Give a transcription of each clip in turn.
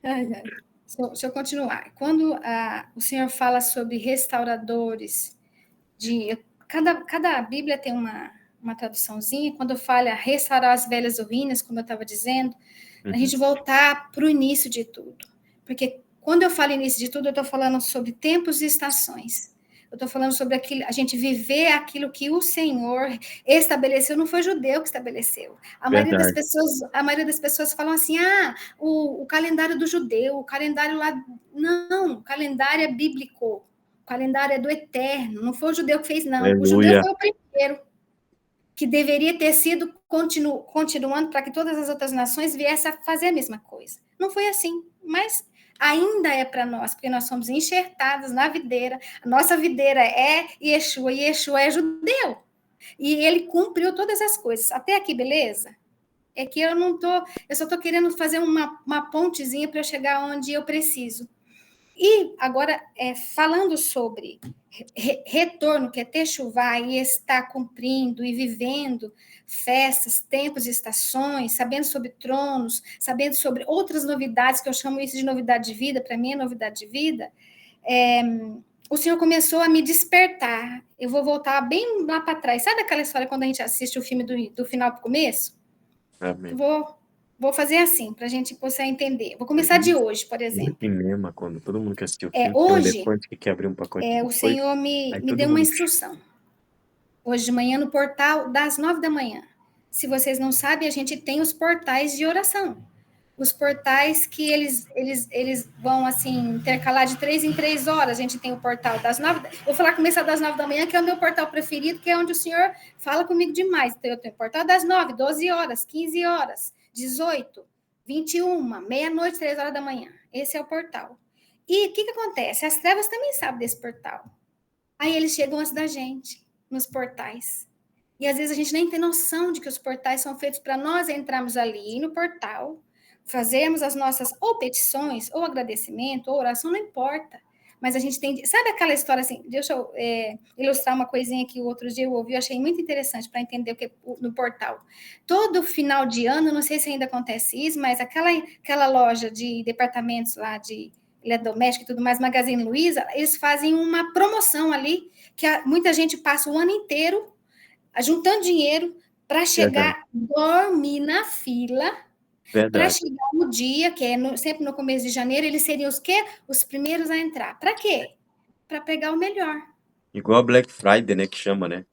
Ai, ai. Deixa eu continuar. Quando o Senhor fala sobre restauradores, cada Bíblia tem uma traduçãozinha, quando fala restaurar as velhas ruínas, como eu estava dizendo, a gente voltar para o início de tudo. Porque quando eu falo início de tudo, eu estou falando sobre tempos e estações. Eu estou falando sobre a gente viver aquilo que o Senhor estabeleceu, não foi judeu que estabeleceu. A maioria das pessoas falam assim, o calendário do judeu, o calendário lá... Não, o calendário é bíblico, o calendário é do eterno, não foi o judeu que fez, não. Aleluia. O judeu foi o primeiro, que deveria ter sido continuando para que todas as outras nações viessem a fazer a mesma coisa. Não foi assim, mas ainda é para nós, porque nós somos enxertados na videira, a nossa videira é Yeshua, e Yeshua é judeu, e ele cumpriu todas as coisas. Até aqui, beleza? É que eu só estou querendo fazer uma pontezinha para eu chegar onde eu preciso. E agora, falando sobre retorno, que é techuvá, e estar cumprindo e vivendo festas, tempos e estações, sabendo sobre tronos, sabendo sobre outras novidades, que eu chamo isso de novidade de vida, para mim é novidade de vida, o Senhor começou a me despertar. Eu vou voltar bem lá para trás. Sabe aquela história quando a gente assiste o filme do final para o começo? Amém. Vou fazer assim, para a gente poder entender. Vou começar de hoje, por exemplo. Cinema, quando todo mundo quer assistir o filme, Hoje, depois que quer abrir um pacote de o Senhor me deu uma instrução. Hoje de manhã, no portal, das 9 da manhã. Se vocês não sabem, a gente tem os portais de oração. Os portais que eles vão, assim, intercalar de 3 em 3 horas. A gente tem o portal das 9... Vou falar começar das 9 da manhã, que é o meu portal preferido, que é onde o Senhor fala comigo demais. Então, eu tenho o portal das 9, 12 horas, 15 horas, 18, 21, meia-noite, 3 horas da manhã. Esse é o portal. E o que acontece? As trevas também sabem desse portal. Aí eles chegam antes da gente, nos portais. E às vezes a gente nem tem noção de que os portais são feitos para nós entrarmos ali no portal, fazermos as nossas ou petições, ou agradecimento, ou oração, não importa. Mas a gente tem... Sabe aquela história assim? Deixa eu ilustrar uma coisinha que o outro dia eu ouvi, eu achei muito interessante para entender o que no portal. Todo final de ano, não sei se ainda acontece isso, mas aquela loja de departamentos lá de eletrodoméstico e tudo mais, Magazine Luiza, eles fazem uma promoção ali, que muita gente passa o ano inteiro juntando dinheiro para chegar, dormir na fila, para chegar no dia, que é sempre no começo de janeiro, eles seriam os quê? Os primeiros a entrar. Para quê? Para pegar o melhor. Igual a Black Friday, né, que chama, né?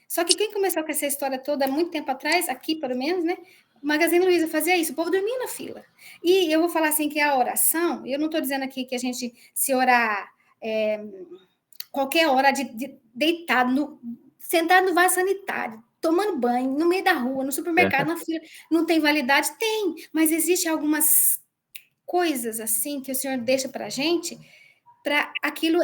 Só que quem começou com essa história toda há muito tempo atrás, aqui pelo menos, né? O Magazine Luiza fazia isso, o povo dormia na fila. E eu vou falar assim que a oração, eu não estou dizendo aqui que a gente se orar qualquer hora deitado, sentado no vaso sanitário, tomando banho, no meio da rua, no supermercado, na fila, não tem validade? Tem, mas existe algumas coisas assim que o Senhor deixa para a gente, para aquilo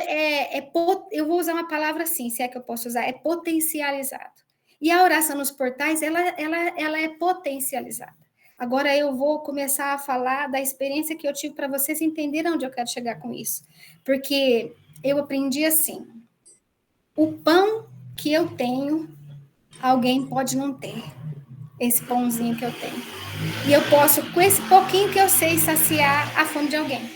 eu vou usar uma palavra assim, se é que eu posso usar, é potencializado. E a oração nos portais, ela é potencializada. Agora eu vou começar a falar da experiência que eu tive para vocês entenderem onde eu quero chegar com isso. Porque eu aprendi assim, o pão que eu tenho, alguém pode não ter. Esse pãozinho que eu tenho. E eu posso, com esse pouquinho que eu sei, saciar a fome de alguém.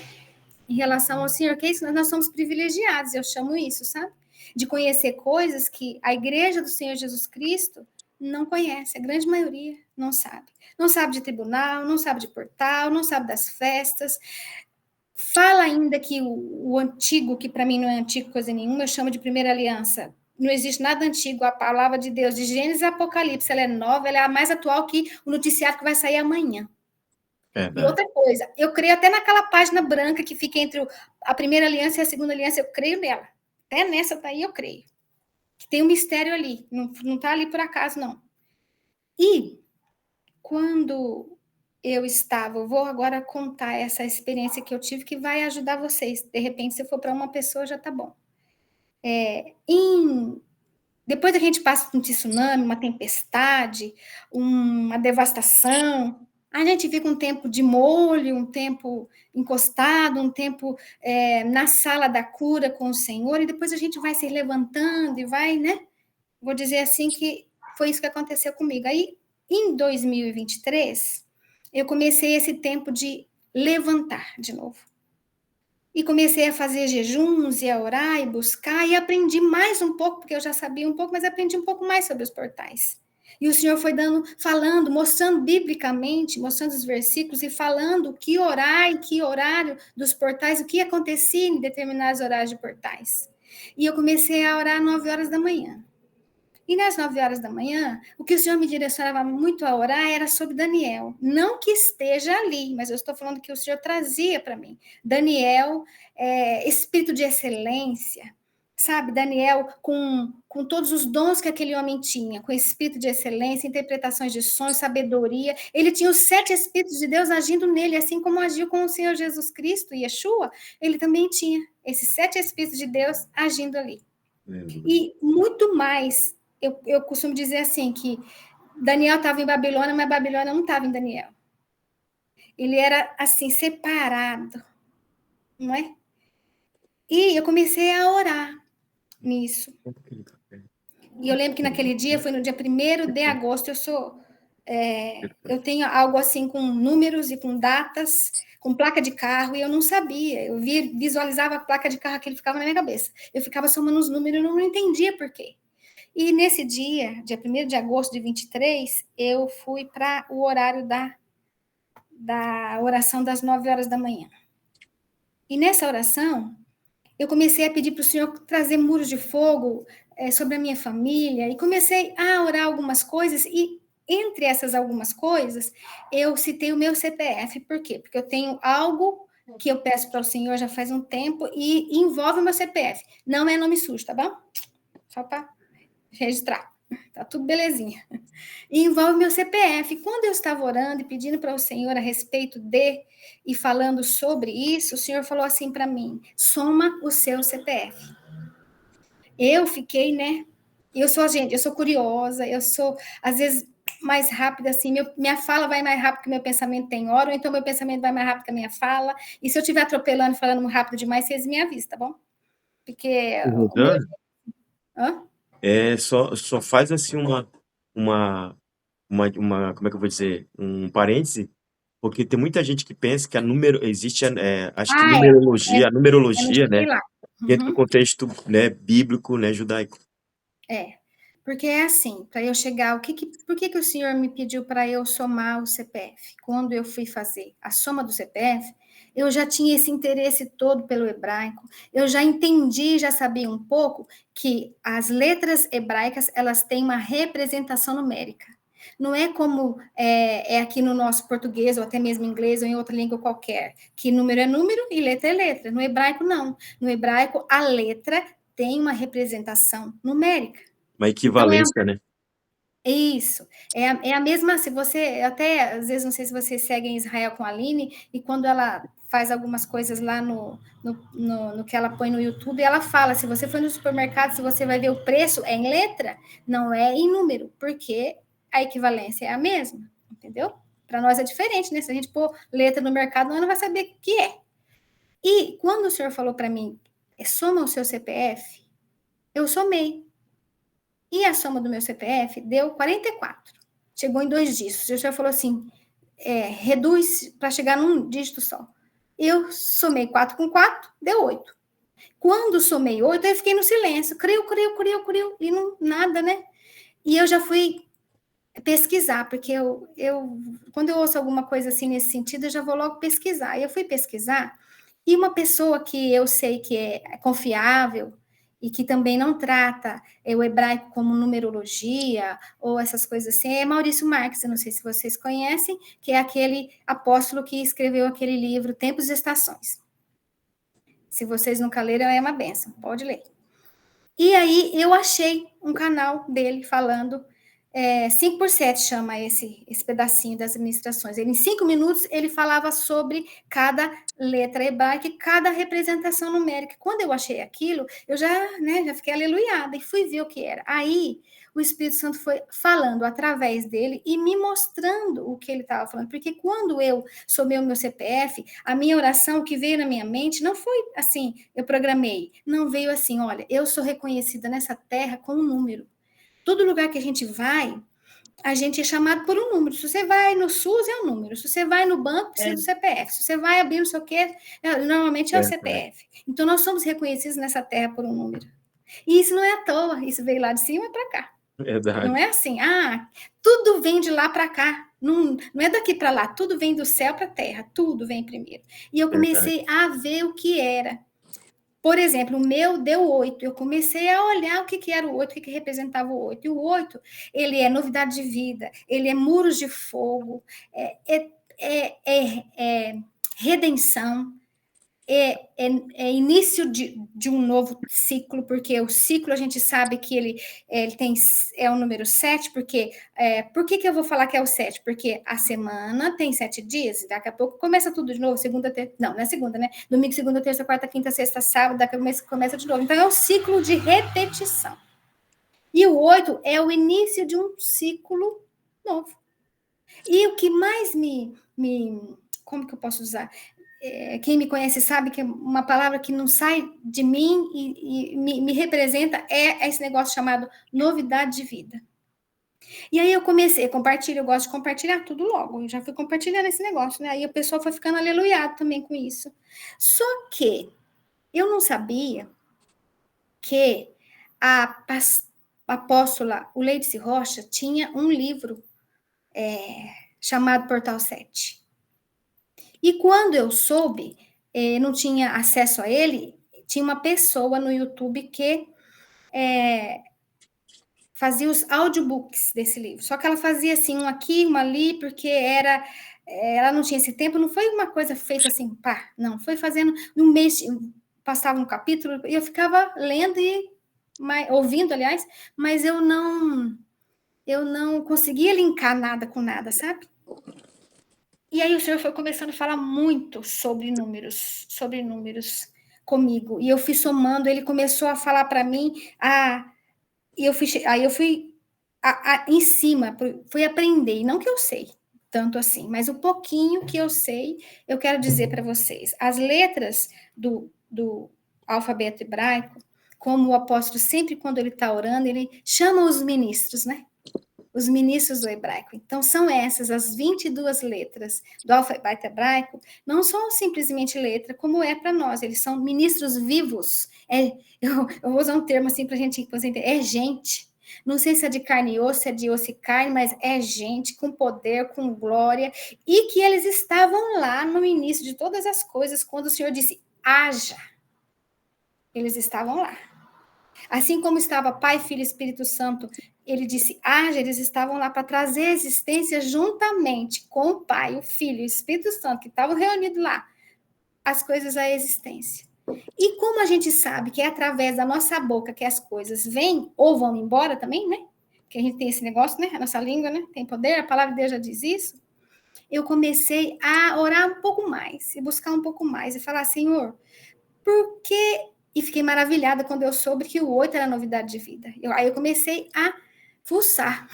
Em relação ao Senhor, que é isso? Nós somos privilegiados, eu chamo isso, sabe? De conhecer coisas que a igreja do Senhor Jesus Cristo não conhece, a grande maioria não sabe. Não sabe de tribunal, não sabe de portal, não sabe das festas. Fala ainda que o antigo, que para mim não é antigo coisa nenhuma, eu chamo de primeira aliança. Não existe nada antigo, a palavra de Deus, de Gênesis e Apocalipse, ela é nova, ela é a mais atual que o noticiário que vai sair amanhã. E outra coisa, eu creio até naquela página branca que fica entre a primeira aliança e a segunda aliança, eu creio nela. Até nessa daí eu creio. Que tem um mistério ali, não está ali por acaso, não. E quando eu vou agora contar essa experiência que eu tive, que vai ajudar vocês. De repente, se for para uma pessoa, já está bom. Depois que a gente passa por um tsunami, uma tempestade, uma devastação, a gente fica um tempo de molho, um tempo encostado, um tempo na sala da cura com o Senhor, e depois a gente vai se levantando e vai, né? Vou dizer assim que foi isso que aconteceu comigo. Aí, em 2023, eu comecei esse tempo de levantar de novo. E comecei a fazer jejuns, e a orar, e buscar, e aprendi mais um pouco, porque eu já sabia um pouco, mas aprendi um pouco mais sobre os portais. E o Senhor foi falando, mostrando biblicamente, mostrando os versículos e falando que orar e que horário dos portais, o que acontecia em determinados horários de portais. E eu comecei a orar às 9 horas da manhã. E nas 9 horas da manhã, o que o Senhor me direcionava muito a orar era sobre Daniel. Não que esteja ali, mas eu estou falando que o Senhor trazia para mim. Daniel, espírito de excelência, sabe? Daniel com todos os dons que aquele homem tinha, com espírito de excelência, interpretações de sonhos, sabedoria. Ele tinha os 7 espíritos de Deus agindo nele, assim como agiu com o Senhor Jesus Cristo, Yeshua. Ele também tinha esses 7 espíritos de Deus agindo ali. E muito mais. Eu costumo dizer assim, que Daniel estava em Babilônia, mas Babilônia não estava em Daniel. Ele era, assim, separado, não é? E eu comecei a orar nisso. E eu lembro que naquele dia, foi no dia 1º de agosto, eu tenho algo assim com números e com datas, com placa de carro, e eu não sabia. Eu visualizava a placa de carro que ele ficava na minha cabeça. Eu ficava somando os números e não entendia por quê. E nesse dia 1º de agosto de 23, eu fui para o horário da oração das 9 horas da manhã. E nessa oração, eu comecei a pedir para o Senhor trazer muros de fogo sobre a minha família, e comecei a orar algumas coisas, e entre essas algumas coisas, eu citei o meu CPF. Por quê? Porque eu tenho algo que eu peço para o Senhor já faz um tempo, e envolve o meu CPF. Não é nome sujo, tá bom? Só para registrar. Tá tudo belezinha. E envolve meu CPF. Quando eu estava orando e pedindo para o Senhor a respeito e falando sobre isso, o Senhor falou assim para mim: soma o seu CPF. Eu fiquei, né? Eu sou curiosa, eu sou, às vezes, mais rápida, assim, minha fala vai mais rápido que meu pensamento tem hora, ou então meu pensamento vai mais rápido que a minha fala, e se eu estiver atropelando, falando rápido demais, vocês me avisam, tá bom? Porque o meu... Hã? Só faz assim como é que eu vou dizer? Um parêntese, porque tem muita gente que pensa que existe, acho que a numerologia, né, Lá. dentro do contexto, né, bíblico, né, judaico. Porque é assim, para eu chegar, por que o senhor me pediu para eu somar o CPF? Quando eu fui fazer a soma do CPF, eu já tinha esse interesse todo pelo hebraico, eu já entendi, já sabia um pouco que as letras hebraicas, elas têm uma representação numérica. Não é como é aqui no nosso português, ou até mesmo inglês, ou em outra língua qualquer, que número é número e letra é letra. No hebraico, não. No hebraico, a letra tem uma representação numérica. Uma equivalência, Então, né? Isso. É a mesma, se você, até, às vezes, não sei se você segue em Israel com a Aline, e quando ela faz algumas coisas lá no que ela põe no YouTube, ela fala, se você for no supermercado, se você vai ver o preço, é em letra, não é em número, porque a equivalência é a mesma, entendeu? Para nós é diferente, né? Se a gente pôr letra no mercado, nós não vai saber o que é. E quando o senhor falou para mim, soma o seu CPF, eu somei. E a soma do meu CPF deu 44. Chegou em 2 dígitos. O senhor falou assim, reduz para chegar num dígito só. Eu somei 4 com 4, deu 8. Quando somei 8, eu fiquei no silêncio. Criu, e não, nada, né? E eu já fui pesquisar, porque quando eu ouço alguma coisa assim nesse sentido, eu já vou logo pesquisar. E eu fui pesquisar, e uma pessoa que eu sei que é confiável, e que também não trata o hebraico como numerologia, ou essas coisas assim, é Maurício Marques, eu não sei se vocês conhecem, que é aquele apóstolo que escreveu aquele livro Tempos e Estações. Se vocês nunca leram, é uma benção, pode ler. E aí eu achei um canal dele falando 5x7 chama esse pedacinho das administrações. Em 5 minutos, ele falava sobre cada letra hebraica e cada representação numérica. Quando eu achei aquilo, eu já fiquei aleluiada e fui ver o que era. Aí, o Espírito Santo foi falando através dele e me mostrando o que ele estava falando. Porque quando eu somei o meu CPF, a minha oração, o que veio na minha mente, não foi assim, eu programei. Não veio assim, olha, eu sou reconhecida nessa terra com um número. Todo lugar que a gente vai, a gente é chamado por um número. Se você vai no SUS, é um número. Se você vai no banco, precisa do CPF. Se você vai abrir não sei o quê, normalmente é o CPF. Então, nós somos reconhecidos nessa terra por um número. E isso não é à toa. Isso veio lá de cima para cá. Verdade. Não é assim, tudo vem de lá para cá. Não é daqui para lá. Tudo vem do céu para a terra. Tudo vem primeiro. E eu comecei a ver o que era. Por exemplo, o meu deu 8. Eu comecei a olhar o que era o 8, o que representava o 8. E o 8, ele é novidade de vida, ele é muros de fogo, é redenção, é início de um novo ciclo, porque o ciclo a gente sabe que ele é o número 7, porque por que eu vou falar que é o 7? Porque a semana tem 7 dias, e daqui a pouco começa tudo de novo, segunda, não é segunda, né? Domingo, segunda, terça, quarta, quinta, sexta, sábado, daqui a pouco começa de novo. Então é um ciclo de repetição. E o 8 é o início de um ciclo novo. E o que mais como que eu posso usar? Quem me conhece sabe que uma palavra que não sai de mim e me representa é esse negócio chamado novidade de vida. E aí eu comecei a compartilhar, eu gosto de compartilhar tudo logo, eu já fui compartilhando esse negócio, né? Aí a pessoa foi ficando aleluiado também com isso. Só que eu não sabia que a apóstola Uleidice Rocha tinha um livro chamado Portal 7. E quando eu soube, não tinha acesso a ele, tinha uma pessoa no YouTube que fazia os audiobooks desse livro. Só que ela fazia assim, um aqui, um ali, porque ela não tinha esse tempo, não foi uma coisa feita assim, pá, não, foi fazendo, no mês, passava um capítulo, e eu ficava lendo e ouvindo, aliás, mas eu não conseguia linkar nada com nada, sabe? E aí o senhor foi começando a falar muito sobre números comigo. E eu fui somando, ele começou a falar para mim, e aí eu fui em cima, fui aprender, e não que eu sei tanto assim, mas o pouquinho que eu sei, eu quero dizer para vocês. As letras do alfabeto hebraico, como o apóstolo sempre, quando ele está orando, ele chama os ministros, né? Os ministros do hebraico. Então, são essas, as 22 letras do alfabeto hebraico, não são simplesmente letra, como é para nós, eles são ministros vivos. Eu vou usar um termo assim para a gente entender, é gente. Não sei se é de carne e osso, se é de osso e carne, mas é gente com poder, com glória, e que eles estavam lá no início de todas as coisas, quando o Senhor disse, haja. Eles estavam lá. Assim como estava Pai, Filho e Espírito Santo, ele disse, eles estavam lá para trazer a existência juntamente com o Pai, o Filho e o Espírito Santo, que estavam reunidos lá, as coisas à existência. E como a gente sabe que é através da nossa boca que as coisas vêm ou vão embora também, né? Que a gente tem esse negócio, né? A nossa língua, né? Tem poder, a palavra de Deus já diz isso. Eu comecei a orar um pouco mais, e buscar um pouco mais, e falar, Senhor, por que... E fiquei maravilhada quando eu soube que o 8 era novidade de vida. Aí eu comecei a fuçar.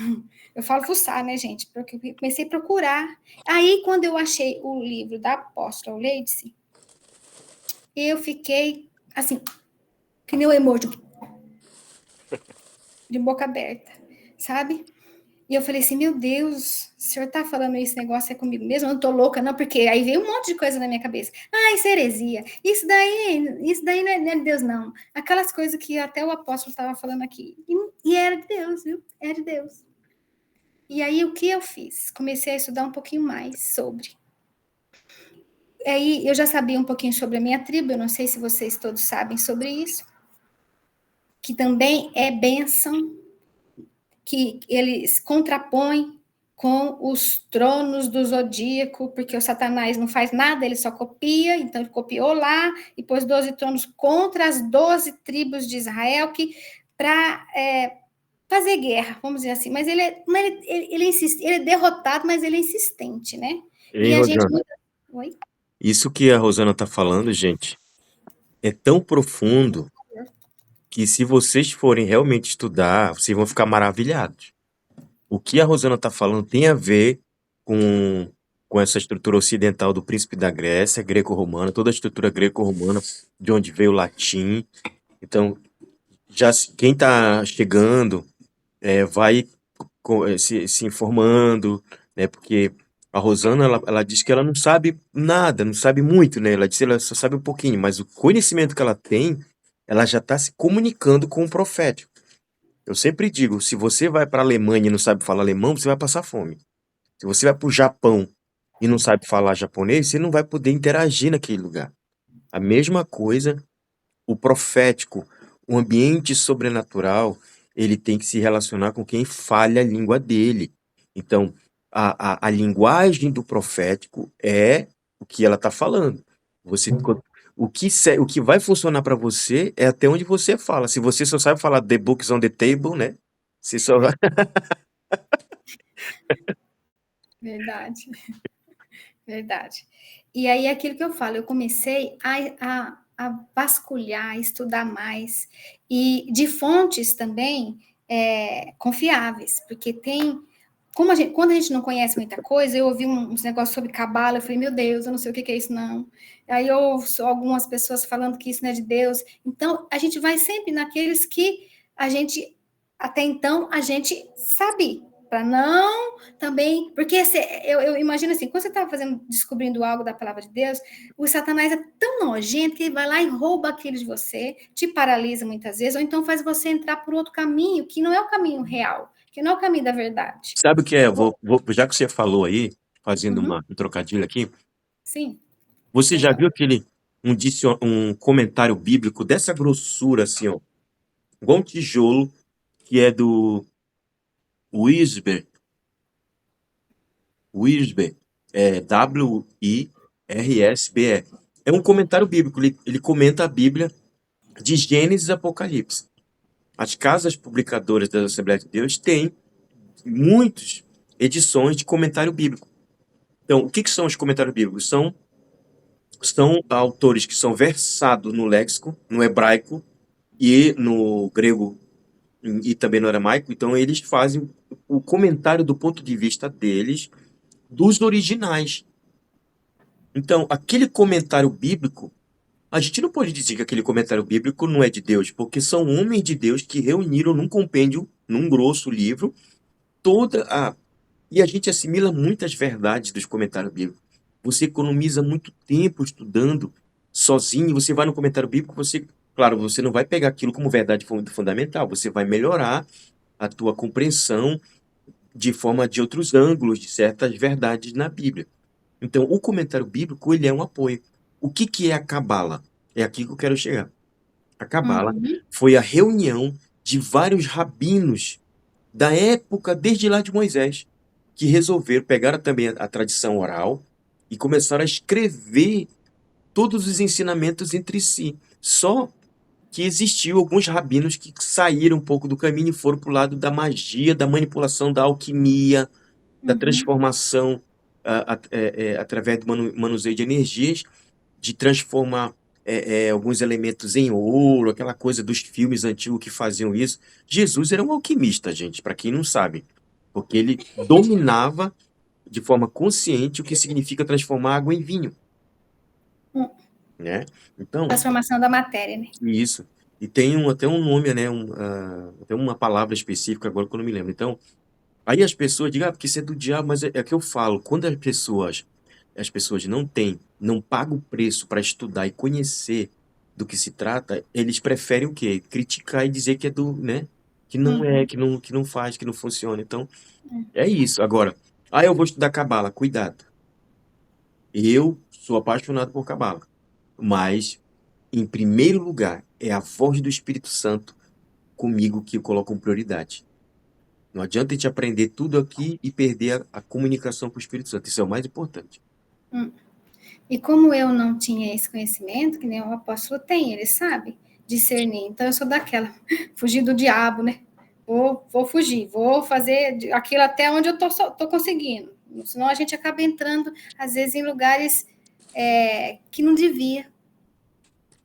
Eu falo fuçar, né, gente? Porque eu comecei a procurar. Aí, quando eu achei o livro da apóstola Uleidice, eu fiquei, assim, que nem o emoji, de boca aberta, sabe? E eu falei assim, meu Deus, o senhor tá falando esse negócio é comigo mesmo? Eu não tô louca, não, porque aí veio um monte de coisa na minha cabeça. Isso é heresia. Isso daí não é de Deus, não. Aquelas coisas que até o apóstolo estava falando aqui. E era de Deus, viu? Era de Deus. E aí, o que eu fiz? Comecei a estudar um pouquinho mais sobre. Aí, eu já sabia um pouquinho sobre a minha tribo, eu não sei se vocês todos sabem sobre isso, que também é bênção, que eles contrapõem com os tronos do zodíaco, porque o Satanás não faz nada, ele só copia, então ele copiou lá e pôs 12 tronos contra as 12 tribos de Israel, que para fazer guerra, vamos dizer assim, mas ele insiste, ele é derrotado, mas ele é insistente, né? Ei, Rosana, Oi? isso que a Rosana está falando, gente, é tão profundo que se vocês forem realmente estudar, vocês vão ficar maravilhados. O que a Rosana está falando tem a ver com essa estrutura ocidental do príncipe da Grécia, greco-romana, toda a estrutura greco-romana, de onde veio o latim. Então, quem está chegando vai se informando, né? Porque a Rosana, ela diz que ela não sabe nada, não sabe muito, né? Ela diz que ela só sabe um pouquinho, mas o conhecimento que ela tem, ela já está se comunicando com o profético. Eu sempre digo, se você vai para a Alemanha e não sabe falar alemão, você vai passar fome. Se você vai para o Japão e não sabe falar japonês, você não vai poder interagir naquele lugar. A mesma coisa, o profético, o ambiente sobrenatural, ele tem que se relacionar com quem fale a língua dele. Então, a linguagem do profético é o que ela está falando. Você, o que vai funcionar para você é até onde você fala. Se você só sabe falar the books on the table, né? Você só vai... Verdade, verdade. E aí, aquilo que eu falo, eu comecei a vasculhar, a estudar mais, e de fontes também confiáveis, porque tem. Quando a gente não conhece muita coisa, eu ouvi uns negócios sobre cabala, eu falei, meu Deus, eu não sei o que é isso, não. Aí eu ouço algumas pessoas falando que isso não é de Deus. Então, a gente vai sempre naqueles que a gente, até então, a gente sabe, para não também, porque eu imagino assim, quando você está descobrindo algo da palavra de Deus, o Satanás é tão nojento que ele vai lá e rouba aquilo de você, te paralisa muitas vezes, ou então faz você entrar por outro caminho, que não é o caminho real, que não é o caminho da verdade. Sabe o que é? Já que você falou aí, fazendo Uhum, um trocadilho aqui, sim, você pode já falar. viu um comentário bíblico dessa grossura, assim, ó, igual um tijolo, que é do Wisber, Wisber, Wirsbe. É um comentário bíblico, ele comenta a Bíblia de Gênesis a Apocalipse. As casas publicadoras das Assembleias de Deus têm muitas edições de comentário bíblico. Então, o que são os comentários bíblicos? São autores que são versados no léxico, no hebraico e no grego e também no aramaico. Então, eles fazem o comentário do ponto de vista deles, dos originais. Então, aquele comentário bíblico, a gente não pode dizer que aquele comentário bíblico não é de Deus, porque são homens de Deus que reuniram num compêndio, num grosso livro, toda a. E a gente assimila muitas verdades dos comentários bíblicos. Você economiza muito tempo estudando sozinho, você vai no comentário bíblico, você, claro, você não vai pegar aquilo como verdade fundamental, você vai melhorar a tua compreensão de forma de outros ângulos de certas verdades na Bíblia. Então, o comentário bíblico, ele é um apoio. O que que é a Cabala? É aqui que eu quero chegar. A Cabala Uhum, foi a reunião de vários rabinos da época, desde lá de Moisés, que resolveram pegar também a tradição oral e começaram a escrever todos os ensinamentos entre si. Só que existiu alguns rabinos que saíram um pouco do caminho e foram para o lado da magia, da manipulação, da alquimia, da uhum, transformação através do manuseio de energias, de transformar alguns elementos em ouro, aquela coisa dos filmes antigos que faziam isso. Jesus era um alquimista, gente, para quem não sabe, porque ele dominava de forma consciente o que significa transformar água em vinho, uhum. né? Então, Transformação da matéria, né? isso. E tem até um nome, né? Até uma palavra específica agora que eu não me lembro. Então, aí as pessoas dizem, porque isso é do diabo, mas é que eu falo, quando as pessoas não pagam o preço para estudar e conhecer do que se trata, eles preferem o quê? Criticar e dizer que é né? Que não é, Uhum. que não faz, que não funciona. Então, é isso. Agora, eu vou estudar cabala, cuidado. Eu sou apaixonado por cabala, mas em primeiro lugar é a voz do Espírito Santo comigo que eu coloco como prioridade. Não adianta a gente aprender tudo aqui e perder a comunicação com o Espírito Santo. Isso é o mais importante. E como eu não tinha esse conhecimento, que nem o apóstolo tem, ele sabe discernir. Então eu sou daquela, fugir do diabo, né? Vou fugir, vou fazer aquilo até onde eu tô conseguindo. Senão a gente acaba entrando, às vezes, em lugares que não devia,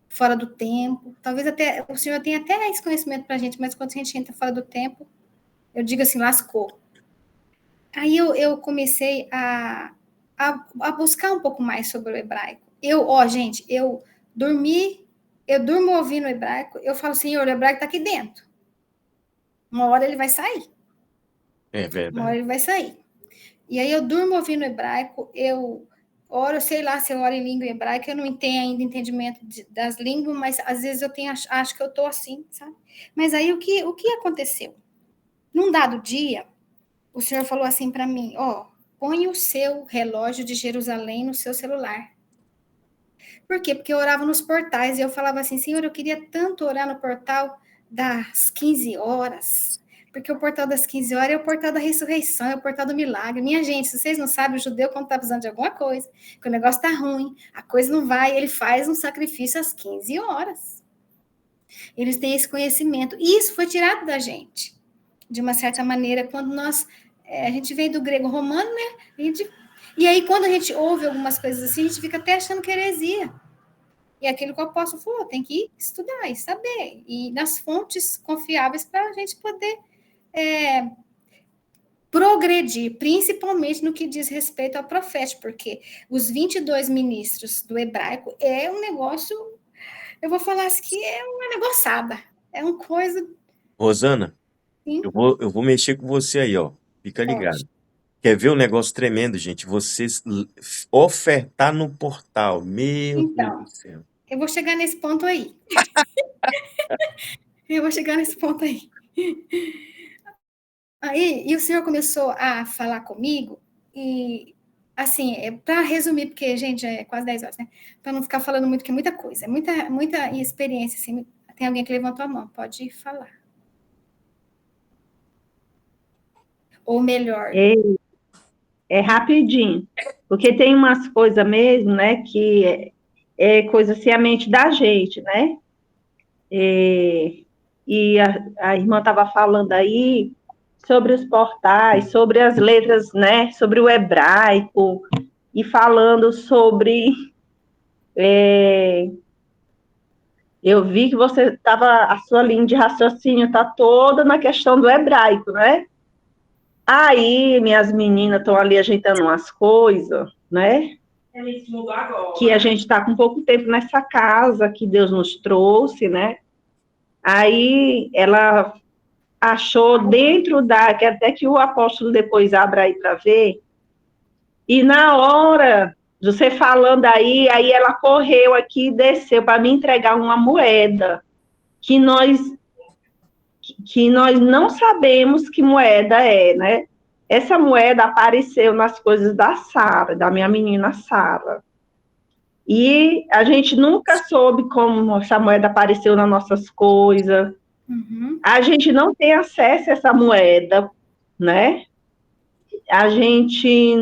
fora do tempo. Talvez até o senhor tenha até esse conhecimento para a gente, mas quando a gente entra fora do tempo, eu digo assim, lascou. Aí eu comecei a buscar um pouco mais sobre o hebraico. Gente, eu durmo ouvindo o hebraico, eu falo, Senhor, o hebraico está aqui dentro. Uma hora ele vai sair. É Uma hora verdade. ele vai sair. E aí eu durmo ouvindo hebraico, eu oro, sei lá se eu oro em língua hebraica, eu não tenho ainda entendimento das línguas, mas às vezes eu tenho, acho que eu estou assim, sabe? Mas aí o que aconteceu? Num dado dia, o Senhor falou assim para mim, ó, põe o seu relógio de Jerusalém no seu celular. Por quê? Porque eu orava nos portais e eu falava assim, Senhor, eu queria tanto orar no portal das 15 horas, porque o portal das 15 horas é o portal da ressurreição, é o portal do milagre. Minha gente, se vocês não sabem, o judeu, quando está precisando de alguma coisa, que o negócio está ruim, a coisa não vai, ele faz um sacrifício às 15 horas. Eles têm esse conhecimento. E isso foi tirado da gente, de uma certa maneira, quando a gente veio do grego romano, né? E aí, quando a gente ouve algumas coisas assim, a gente fica até achando que é heresia. E é aquilo que o apóstolo falou, tem que estudar e saber, e nas fontes confiáveis para a gente poder progredir, principalmente no que diz respeito ao profético, porque os 22 ministros do hebraico é um negócio, eu vou falar assim, que é uma negoçada, é uma coisa, Rosana, sim, eu vou mexer com você aí, ó. Fica pode. ligado. Quer ver um negócio tremendo, gente? Ofertar no portal. Meu Deus do Então, céu. eu vou chegar nesse ponto aí. Eu vou chegar nesse ponto aí. Aí, e o senhor começou a falar comigo, e assim, para resumir, porque, gente, é quase 10 horas, né? Para não ficar falando muito, que é muita coisa, é muita experiência, assim. Tem alguém que levantou a mão, pode falar. Ou melhor, É, é rapidinho, porque tem umas coisas mesmo, né, que é coisa assim, a mente da gente, né? É, e a irmã estava falando aí sobre os portais, sobre as letras, né, sobre o hebraico, e falando sobre. Eu vi que você estava, a sua linha de raciocínio está toda na questão do hebraico, né? Aí, minhas meninas estão ali ajeitando umas coisas, né? Que a gente está com pouco tempo nessa casa que Deus nos trouxe, né? Aí ela achou dentro que até que o apóstolo depois abra aí para ver, e na hora de você falando aí ela correu aqui e desceu para me entregar uma moeda que nós não sabemos que moeda é, né? Essa moeda apareceu nas coisas da Sara, da minha menina Sara. E a gente nunca soube como essa moeda apareceu nas nossas coisas. A gente não tem acesso a essa moeda, né? A gente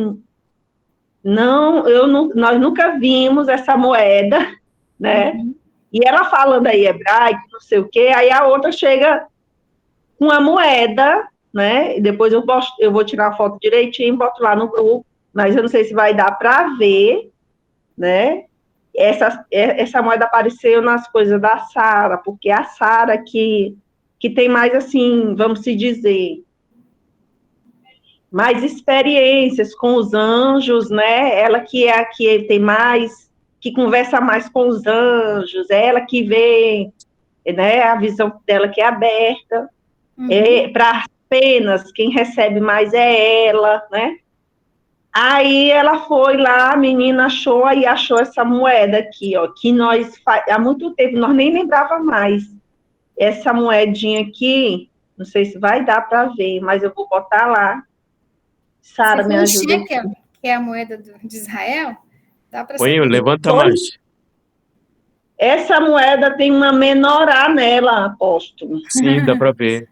nós nunca vimos essa moeda, né? E ela falando aí hebraico, não sei o quê, aí a outra chega com a moeda, né? E depois eu vou tirar a foto direitinho e boto lá no grupo, mas eu não sei se vai dar para ver, né? Essa moeda apareceu nas coisas da Sara, porque a Sara que tem mais, assim, vamos se dizer, mais experiências com os anjos, né? Ela que é a que tem mais, que conversa mais com os anjos, ela que vê, né? A visão dela que é aberta. Para apenas quem recebe mais é ela, né? Aí ela foi lá, a menina achou essa moeda aqui, ó, que nós há muito tempo nós nem lembrava mais. Essa moedinha aqui, não sei se vai dar para ver, mas eu vou botar lá. se Sara, me for um ajuda shekel, aqui. que é a moeda de Israel, dá para Põe, saber. levanta Pois, mais. essa moeda tem uma menorá nela, apóstolo. Sim, dá pra ver.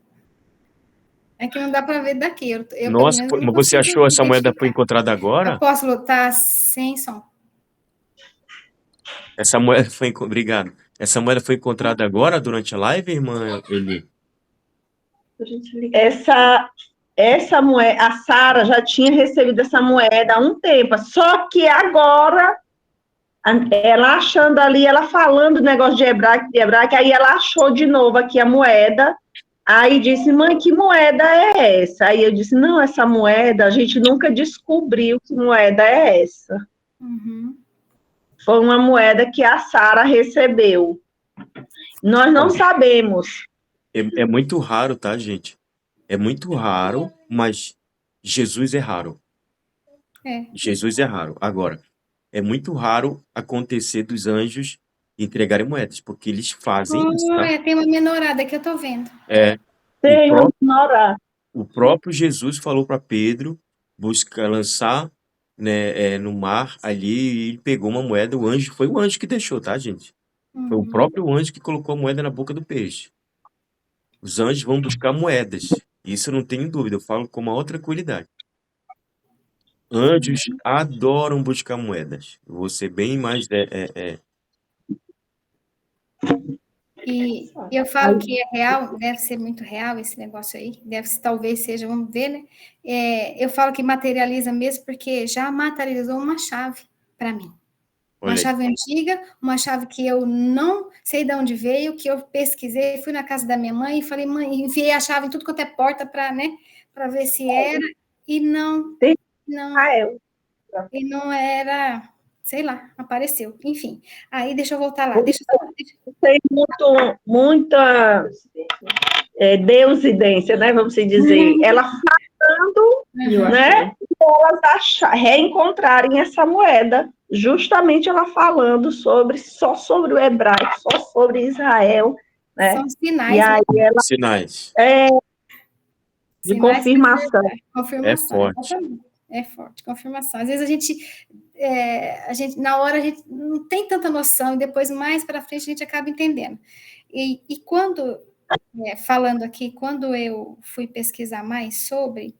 É que não dá para ver daqui, eu pelo Nossa, menos não mas você consigo achou essa moeda foi identificar. encontrada agora? Apóstolo, tá sem som. Essa moeda foi. Obrigado. Essa moeda foi encontrada agora durante a live, irmã Eli? Essa moeda, a Sara já tinha recebido essa moeda há um tempo, só que agora, ela achando ali, ela falando do negócio de hebraico, aí ela achou de novo aqui a moeda, aí disse, mãe, que moeda é essa? Aí eu disse, não, essa moeda, a gente nunca descobriu que moeda é essa. Foi uma moeda que a Sara recebeu. Nós não Ó, sabemos. é muito raro, tá, gente? É muito raro, mas Jesus é raro. É. Jesus é raro. Agora, é muito raro acontecer dos anjos entregarem moedas, porque eles fazem isso, tá? Tem uma menorada que eu tô vendo. O Tem uma próprio, ignorância. o próprio Jesus falou para Pedro lançar, né, no mar ali, e ele pegou uma moeda. Foi o anjo que deixou, tá, gente? Foi o próprio anjo que colocou a moeda na boca do peixe. Os anjos vão buscar moedas. Isso eu não tenho dúvida, eu falo com uma outra tranquilidade. Anjos adoram buscar moedas. Eu vou ser bem mais. E eu falo que é real, deve ser muito real esse negócio aí, talvez seja, vamos ver, né? Eu falo que materializa mesmo, porque já materializou uma chave para mim. Uma Olha aí. chave antiga, uma chave que eu não sei de onde veio, que eu pesquisei, fui na casa da minha mãe e falei, mãe, enfiei a chave em tudo quanto é porta para, né, para ver se era, e não, e não era, sei lá, apareceu. Enfim, aí deixa eu voltar lá. Tem muita deusidência, né? Vamos dizer. Ela falando, né? E elas reencontrarem essa moeda, justamente ela falando só sobre o hebraico, só sobre Israel, né? São sinais, E aí ela Sinais. de sinais confirmação. É confirmação, forte. exatamente. É forte, confirmação. Às vezes a gente, na hora, a gente não tem tanta noção, e depois, mais para frente, a gente acaba entendendo. E quando, falando aqui, quando eu fui pesquisar mais sobre,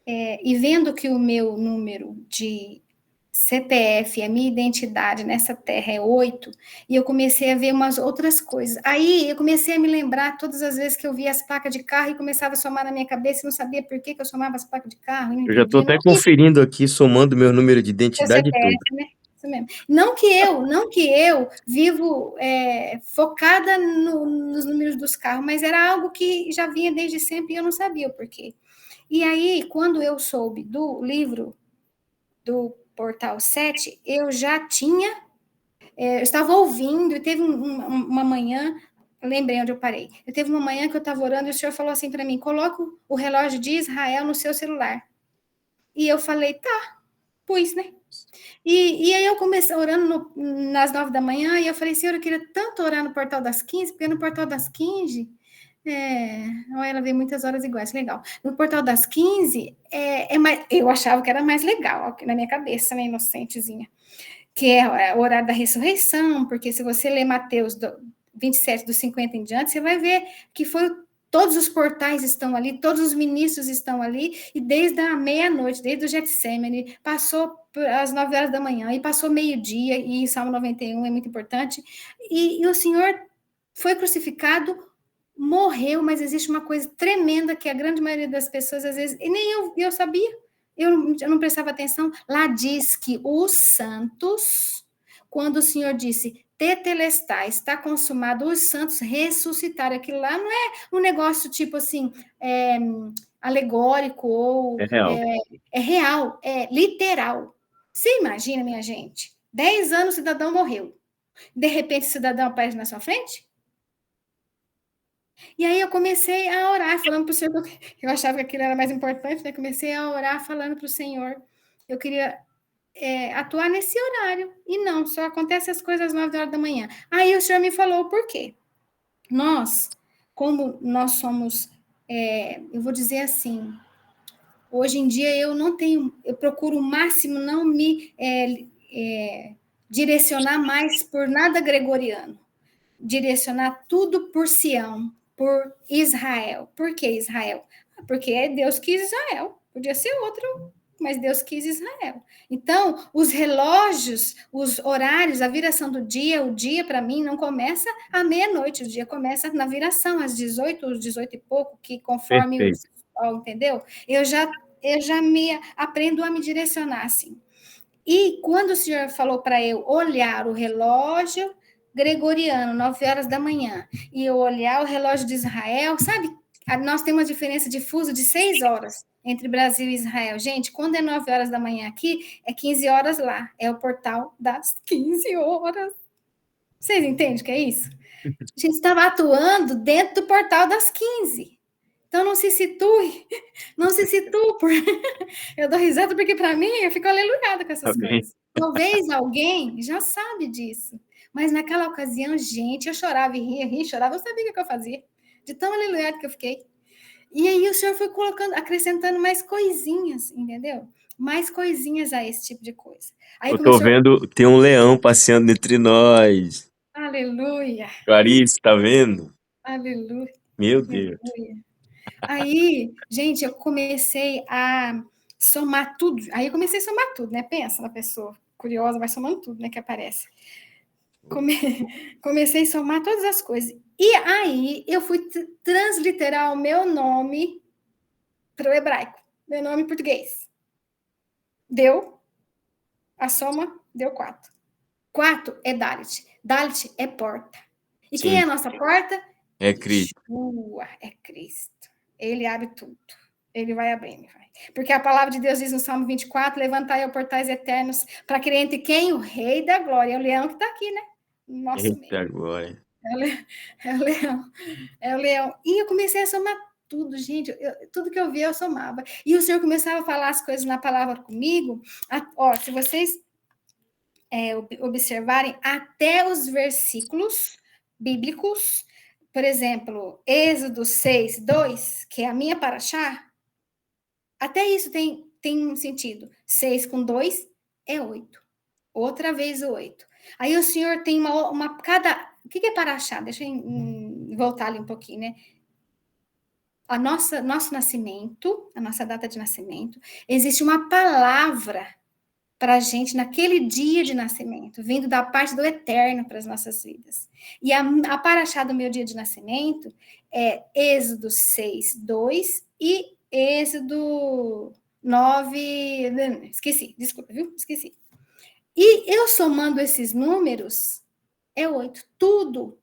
e vendo que o meu número de CPF, a minha identidade nessa terra é 8, e eu comecei a ver umas outras coisas. Aí eu comecei a me lembrar todas as vezes que eu via as placas de carro e começava a somar na minha cabeça, e não sabia por que eu somava as placas de carro, e não Eu já estou entendia. até conferindo aqui, somando meu número de Seu identidade e tudo. CPF, né? Isso mesmo. Não que eu vivo focada nos números dos carros, mas era algo que já vinha desde sempre e eu não sabia o porquê. E aí, quando eu soube do livro do Portal 7, eu já tinha, eu estava ouvindo, e teve uma manhã, eu lembrei onde eu parei. Eu teve uma manhã que eu estava orando e o Senhor falou assim para mim: coloca o relógio de Israel no seu celular. E eu falei, tá, pus, né? E aí eu comecei orando nas 9 da manhã, e eu falei, Senhor, eu queria tanto orar no Portal das 15, porque no Portal das 15, ela vê muitas horas iguais, legal. No Portal das 15, eu achava que era mais legal, na minha cabeça, né, inocentezinha, que é o horário da ressurreição, porque se você ler Mateus 27, dos 50 em diante, você vai ver que todos os portais estão ali, todos os ministros estão ali, e desde a meia-noite, desde o Getsemane, passou às 9 horas da manhã, e passou meio-dia, e Salmo 91 é muito importante, e o Senhor foi crucificado, morreu, mas existe uma coisa tremenda que a grande maioria das pessoas, às vezes, e nem eu sabia, eu não prestava atenção. Lá diz que os santos, quando o Senhor disse, tetelestai, está consumado, os santos ressuscitaram. Aquilo lá não é um negócio tipo assim, alegórico ou É real. é real, é literal. Você imagina, minha gente, 10 anos o cidadão morreu. De repente, o cidadão aparece na sua frente? E aí eu comecei a orar, falando para o Senhor, eu achava que aquilo era mais importante, né? Comecei a orar, falando para o Senhor. Eu queria atuar nesse horário. E não, só acontece as coisas às 9 horas da manhã. Aí o Senhor me falou o porquê. Nós, como nós somos, eu vou dizer assim, hoje em dia eu procuro o máximo não me direcionar mais por nada gregoriano. Direcionar tudo por Sião, por Israel. Por que Israel? Porque Deus quis Israel. Podia ser outro, mas Deus quis Israel. Então, os relógios, os horários, a viração do dia, o dia para mim não começa à meia-noite, o dia começa na viração, às 18, 18 e pouco, que conforme o Perfeito. sol, entendeu? Eu já me aprendo a me direcionar assim. E quando o Senhor falou para eu olhar o relógio gregoriano, 9 horas da manhã, e eu olhar o relógio de Israel, sabe? Nós temos uma diferença de fuso de 6 horas entre Brasil e Israel. Gente, quando é 9 horas da manhã aqui, é 15 horas lá. É o portal das 15 horas. Vocês entendem o que é isso? A gente estava atuando dentro do portal das 15. Então, não se situe, Eu dou risada porque, para mim, eu fico aleluiada com essas Amém. coisas. Talvez alguém já sabe disso, mas naquela ocasião, gente, eu chorava e ria, chorava, eu sabia o que eu fazia, de tão aleluiada que eu fiquei. E aí o Senhor foi colocando, acrescentando mais coisinhas, entendeu? Mais coisinhas a esse tipo de coisa. Aí Eu tô começou, vendo, tem um leão passeando entre nós. aleluia, Clarice, tá vendo? aleluia, Meu Deus. aleluia. Aí, gente, eu comecei a somar tudo. Aí eu comecei a somar tudo, né? Pensa na pessoa curiosa, vai somando tudo, né? Que aparece. Comecei a somar todas as coisas. E aí eu fui transliterar o meu nome para o hebraico, meu nome em português. Deu a soma, deu 4. 4 é Dalit. Dalit é porta. E quem é Sim, a nossa porta? é Cristo. Yeshua, é Cristo. Ele abre tudo. Ele vai abrindo, vai. Porque a palavra de Deus diz no Salmo 24, levantai, ó portais eternos, para crer entre quem? O Rei da Glória. É o leão que está aqui, né? No nosso meio. Eita glória. É o leão. É o leão. E eu comecei a somar tudo, gente. Tudo que eu via, eu somava. E o Senhor começava a falar as coisas na palavra comigo. Ó, se vocês observarem, até os versículos bíblicos, por exemplo, Êxodo 6, 2, que é a minha paraxá, até isso tem um sentido. 6 com 2 é 8. Outra vez o 8. Aí o Senhor tem uma cada... O que é paraxá? Deixa eu voltar ali um pouquinho, né? Nosso nascimento, a nossa data de nascimento, existe uma palavra para a gente naquele dia de nascimento, vindo da parte do eterno para as nossas vidas. E a paraxá do meu dia de nascimento é Êxodo 6, 2 e Êxodo 9... Esqueci, desculpa, viu? Esqueci. E eu somando esses números, é 8. Tudo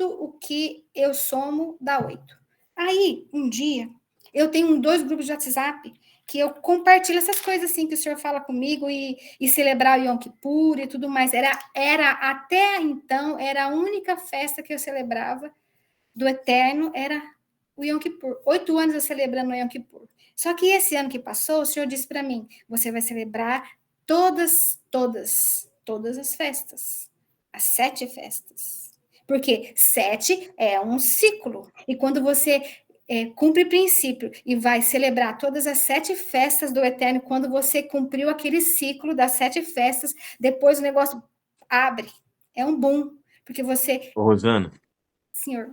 o que eu somo dá 8. Aí, um dia, eu tenho 2 grupos de WhatsApp que eu compartilho essas coisas assim que o senhor fala comigo e celebrar o Yom Kippur e tudo mais. Era até então, era a única festa que eu celebrava do Eterno, era o Yom Kippur. 8 anos eu celebrando o Yom Kippur. Só que esse ano que passou, o senhor disse para mim, você vai celebrar todas as festas. As 7 festas. Porque 7 é um ciclo. E quando você cumpre princípio e vai celebrar todas as 7 festas do Eterno, quando você cumpriu aquele ciclo das 7 festas, depois o negócio abre. É um boom. Porque você, Ô, Rosana, senhor,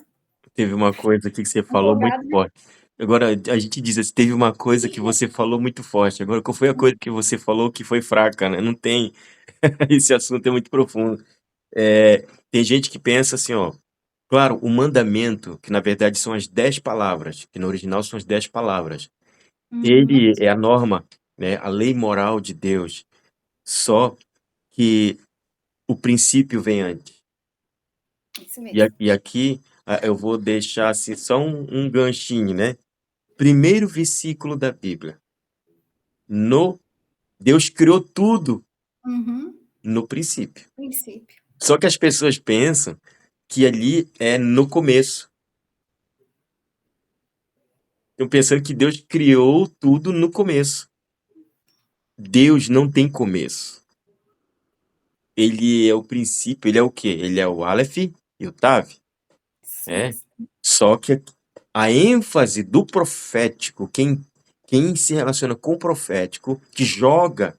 teve uma coisa aqui que você falou muito empolgado, né? forte. Agora, a gente diz assim, teve uma coisa que você falou muito forte. Agora, qual foi a coisa que você falou que foi fraca, né? Não tem. Esse assunto é muito profundo. Tem gente que pensa assim, ó. Claro, o mandamento, que na verdade são as 10 palavras, que no original são as 10 palavras, Uhum, ele é a norma, né? A lei moral de Deus. Só que o princípio vem antes. isso E, mesmo. e aqui eu vou deixar assim, só um ganchinho, né? Primeiro versículo da Bíblia. No Deus criou tudo Uhum, no princípio. princípio. Só que as pessoas pensam que ali é no começo. Estão pensando que Deus criou tudo no começo. Deus não tem começo. Ele é o princípio, ele é o quê? Ele é o Aleph e o Tav. Isso É. mesmo. Só que a ênfase do profético, quem se relaciona com o profético, que joga,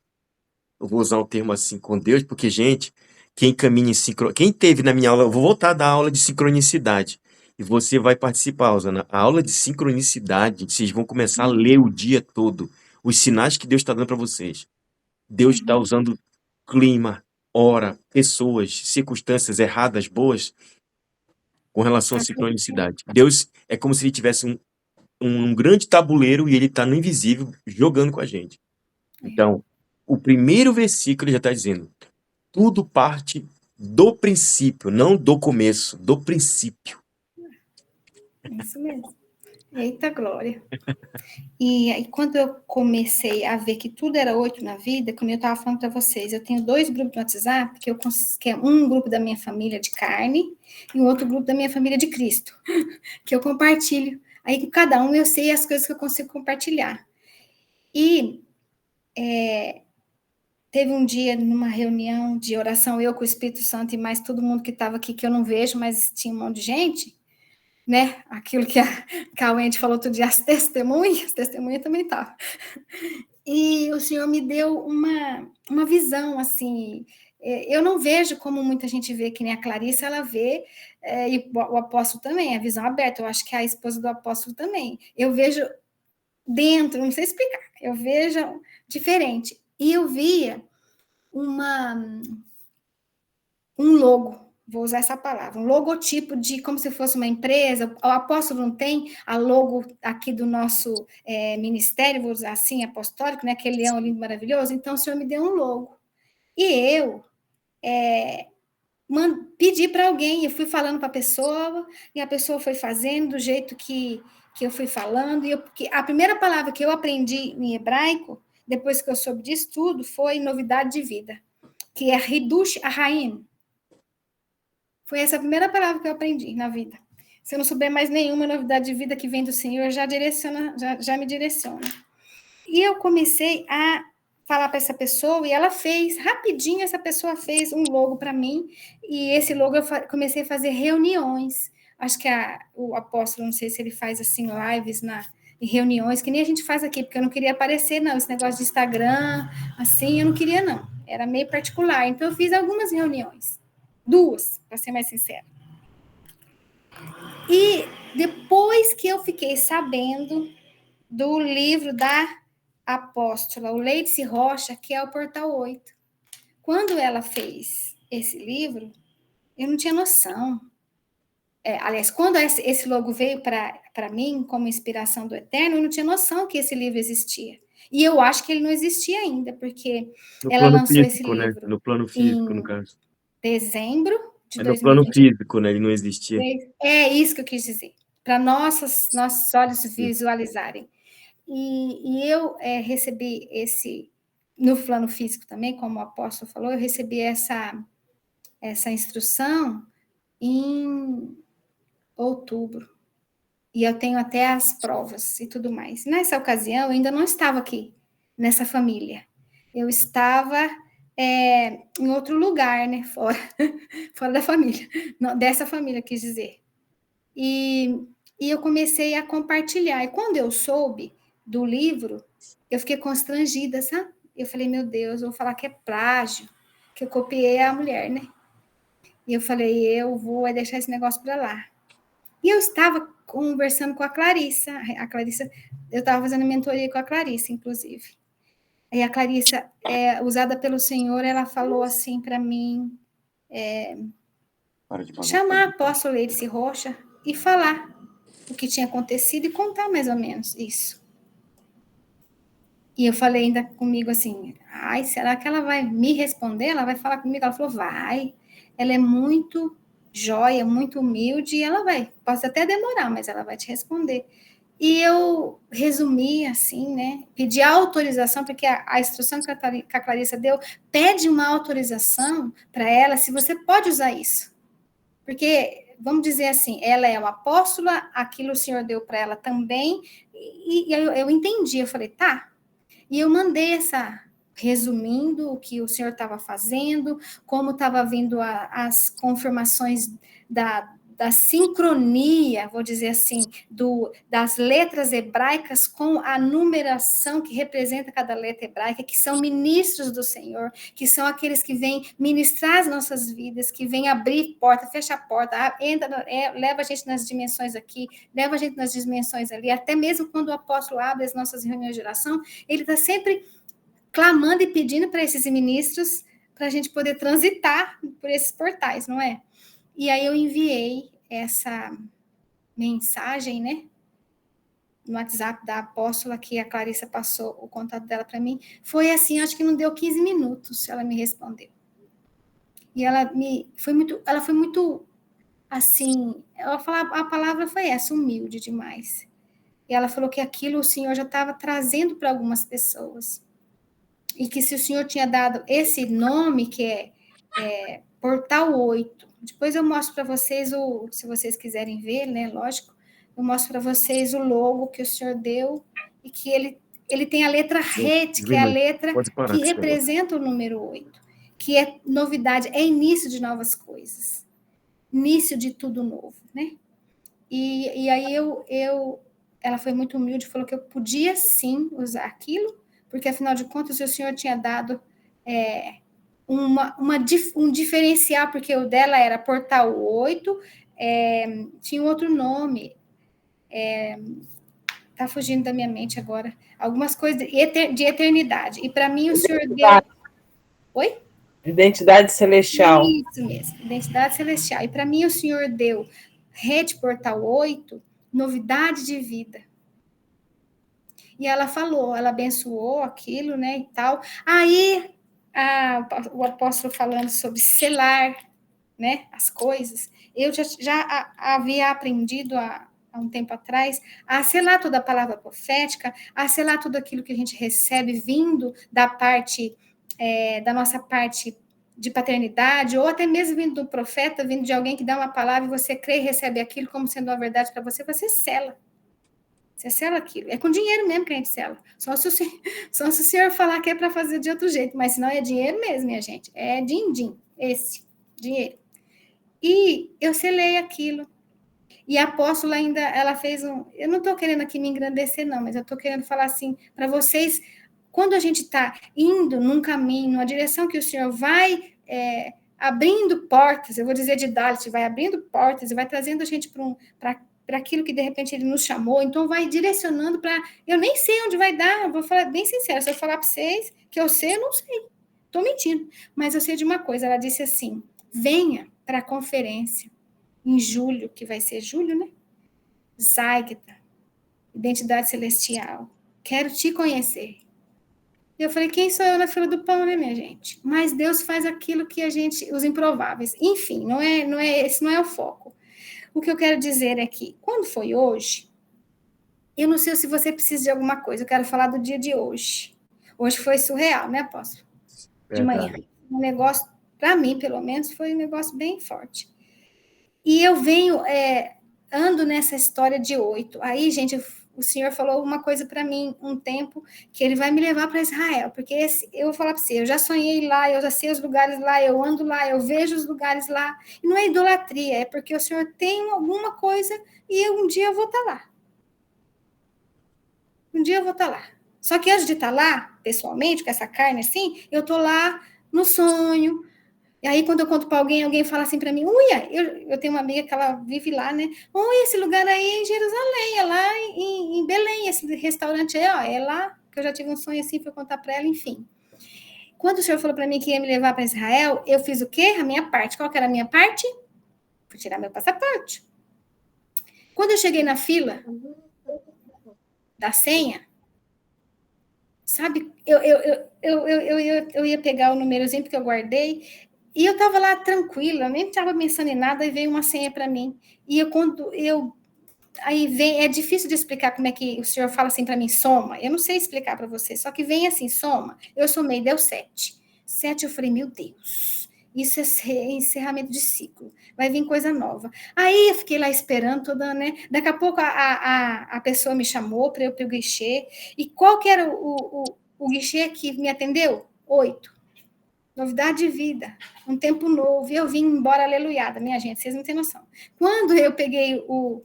eu vou usar um termo assim, com Deus, porque, gente, quem caminha em quem teve na minha aula, eu vou voltar a dar aula de sincronicidade, e você vai participar, Rosana. A aula de sincronicidade, vocês vão começar a ler o dia todo os sinais que Deus está dando para vocês. Deus está Uhum. usando clima, hora, pessoas, circunstâncias erradas, boas, com relação à sincronicidade. Deus é como se ele tivesse um grande tabuleiro e ele está no invisível jogando com a gente. Então, o primeiro versículo ele já está dizendo: tudo parte do princípio, não do começo, do princípio. Isso mesmo. Eita glória. E aí, quando eu comecei a ver que tudo era 8 na vida, como eu estava falando para vocês, eu tenho 2 grupos no WhatsApp, que é um grupo da minha família de carne e um outro grupo da minha família de Cristo, que eu compartilho Aí, cada um, eu sei as coisas que eu consigo compartilhar. E teve um dia, numa reunião de oração, eu com o Espírito Santo e mais todo mundo que estava aqui, que eu não vejo, mas tinha um monte de gente, né? Aquilo que a Wendy falou outro dia, as testemunhas também estavam. E o Senhor me deu uma visão, assim, eu não vejo como muita gente vê, que nem a Clarissa, ela vê, e o apóstolo também, a visão aberta, eu acho que a esposa do apóstolo também. Eu vejo dentro, não sei explicar, eu vejo diferente. E eu via um logo, vou usar essa palavra, um logotipo de como se fosse uma empresa. O apóstolo não tem a logo aqui do nosso ministério, vou usar assim, apostólico, né? Aquele leão lindo, maravilhoso. Então, o Senhor me deu um logo. E eu pedi para alguém, eu fui falando para a pessoa, e a pessoa foi fazendo do jeito que eu fui falando. Porque a primeira palavra que eu aprendi em hebraico, depois que eu soube disso tudo, foi novidade de vida, que é Hidush Ahayim. Foi essa a primeira palavra que eu aprendi na vida. Se eu não souber mais nenhuma novidade de vida que vem do Senhor, já me direciona. E eu comecei a falar para essa pessoa, e ela fez, rapidinho essa pessoa fez um logo para mim, e esse logo eu comecei a fazer reuniões. Acho que o apóstolo, não sei se ele faz assim, lives em reuniões, que nem a gente faz aqui, porque eu não queria aparecer, não, esse negócio de Instagram, assim, eu não queria, não. Era meio particular. Então, eu fiz algumas reuniões. 2, para ser mais sincera. E depois que eu fiquei sabendo do livro da apóstola, o Leidice Rocha, que é o Portal 8. Quando ela fez esse livro, eu não tinha noção. Aliás, quando esse logo veio para mim como inspiração do Eterno, eu não tinha noção que esse livro existia. E eu acho que ele não existia ainda, porque ela lançou esse livro, né? No plano físico, no caso. Dezembro de 2020. No plano físico, né? Ele não existia. É isso que eu quis dizer, para nossos olhos visualizarem. E eu recebi no plano físico também, como o apóstolo falou, eu recebi essa instrução em outubro. E eu tenho até as provas e tudo mais. Nessa ocasião, eu ainda não estava aqui, nessa família. Eu estava em outro lugar, né? Fora da família. Não, dessa família, quis dizer. E eu comecei a compartilhar. E quando eu soube do livro, eu fiquei constrangida, sabe? Eu falei, meu Deus, eu vou falar que é plágio, que eu copiei a mulher, né? E eu falei, eu vou deixar esse negócio para lá. E eu estava conversando com a Clarissa. Eu estava fazendo mentoria com a Clarissa, inclusive. E a Clarissa, usada pelo Senhor, ela falou assim para mim, chamar a apóstola Leidice Rocha e falar o que tinha acontecido e contar mais ou menos isso. E eu falei ainda comigo assim, ai, será que ela vai me responder? Ela vai falar comigo? Ela falou, vai. Ela é muito joia, muito humilde, e ela vai. Pode até demorar, mas ela vai te responder. E eu resumi assim, né? Pedi autorização, porque a instrução que a Clarissa deu pede uma autorização para ela, se você pode usar isso. Porque, vamos dizer assim, ela é uma apóstola, aquilo o Senhor deu para ela também, e eu entendi, eu falei, tá. E eu mandei resumindo o que o Senhor estava fazendo, como estava vindo as confirmações da sincronia, vou dizer assim, das letras hebraicas com a numeração que representa cada letra hebraica, que são ministros do Senhor, que são aqueles que vêm ministrar as nossas vidas, que vêm abrir porta, fecha a porta, leva a gente nas dimensões aqui, leva a gente nas dimensões ali, até mesmo quando o apóstolo abre as nossas reuniões de oração, ele está sempre clamando e pedindo para esses ministros para a gente poder transitar por esses portais, não é? E aí eu enviei essa mensagem, né, no WhatsApp da apóstola, que a Clarissa passou o contato dela para mim. Foi assim, acho que não deu 15 minutos, ela me respondeu. E ela foi muito assim, a palavra foi essa, humilde demais. E ela falou que aquilo o Senhor já estava trazendo para algumas pessoas. E que se o Senhor tinha dado esse nome, que é Portal 8, depois eu mostro para vocês, se vocês quiserem ver, né, lógico, eu mostro para vocês o logo que o Senhor deu e que ele tem a letra RET, que é a letra que representa o número 8, que é novidade, é início de novas coisas, início de tudo novo, né? E aí ela foi muito humilde, falou que eu podia sim usar aquilo, porque afinal de contas o Senhor tinha dado um diferencial, porque o dela era Portal 8, tinha um outro nome, tá fugindo da minha mente agora, algumas coisas de eternidade, e para mim o Senhor deu... Oi? Identidade celestial. Isso mesmo, identidade celestial. E para mim o Senhor deu Rede Portal 8, novidade de vida. E ela falou, ela abençoou aquilo, né, e tal. Aí o apóstolo falando sobre selar, né, as coisas. Eu já havia aprendido há um tempo atrás a selar toda a palavra profética, a selar tudo aquilo que a gente recebe vindo da parte, da nossa parte de paternidade, ou até mesmo vindo do profeta, vindo de alguém que dá uma palavra e você crê e recebe aquilo como sendo uma verdade para você, você sela. Você sela aquilo. É com dinheiro mesmo que a gente sela. Só se o senhor falar que é para fazer de outro jeito, mas senão é dinheiro mesmo, minha gente. É din-din, esse, dinheiro. E eu selei aquilo. E a apóstola ainda, ela fez um... Eu não estou querendo aqui me engrandecer, não, mas eu estou querendo falar assim, para vocês, quando a gente está indo num caminho, numa direção que o Senhor vai abrindo portas, eu vou dizer de Dalit, vai abrindo portas e vai trazendo a gente para aquilo que de repente ele nos chamou, então vai direcionando para... Eu nem sei onde vai dar, eu vou falar bem sincera, se eu falar para vocês que eu sei, eu não sei, estou mentindo, mas eu sei de uma coisa, ela disse assim, venha para a conferência em julho, que vai ser julho, né? Zygda, Identidade Celestial, quero te conhecer. Eu falei, quem sou eu na fila do pão, né, minha gente? Mas Deus faz aquilo que a gente, os improváveis. Enfim, esse não é o foco. O que eu quero dizer é que, quando foi hoje, eu não sei se você precisa de alguma coisa, eu quero falar do dia de hoje. Hoje foi surreal, né, apóstolo? De manhã. Um negócio, para mim, pelo menos, foi um negócio bem forte. E eu ando nessa história de 8. Aí, gente, o Senhor falou uma coisa para mim um tempo, que ele vai me levar para Israel, porque eu vou falar para você, eu já sonhei lá, eu já sei os lugares lá, eu ando lá, eu vejo os lugares lá, e não é idolatria, é porque o Senhor tem alguma coisa e um dia eu vou estar lá. Um dia eu vou estar lá. Só que antes de estar lá, pessoalmente, com essa carne assim, eu estou lá no sonho. E aí, quando eu conto para alguém fala assim para mim, uia, eu tenho uma amiga que ela vive lá, né? Ui, esse lugar aí é em Jerusalém, é lá em Belém, esse restaurante aí, ó, é lá, que eu já tive um sonho assim, fui contar para ela, enfim. Quando o senhor falou para mim que ia me levar para Israel, eu fiz o quê? A minha parte. Qual que era a minha parte? Fui tirar meu passaporte. Quando eu cheguei na fila da senha, sabe, eu ia pegar o númerozinho porque eu guardei, e eu estava lá tranquila, nem estava pensando em nada, e veio uma senha para mim. E aí vem, é difícil de explicar como é que o senhor fala assim para mim, soma. Eu não sei explicar para você, só que vem assim, soma. Eu somei, deu 7. 7, eu falei, meu Deus, isso é encerramento de ciclo, vai vir coisa nova. Aí eu fiquei lá esperando toda, né? Daqui a pouco a pessoa me chamou para eu ir para o guichê. E qual que era o guichê que me atendeu? 8. Novidade de vida, um tempo novo, e eu vim embora aleluiada, minha gente, vocês não têm noção. Quando eu peguei o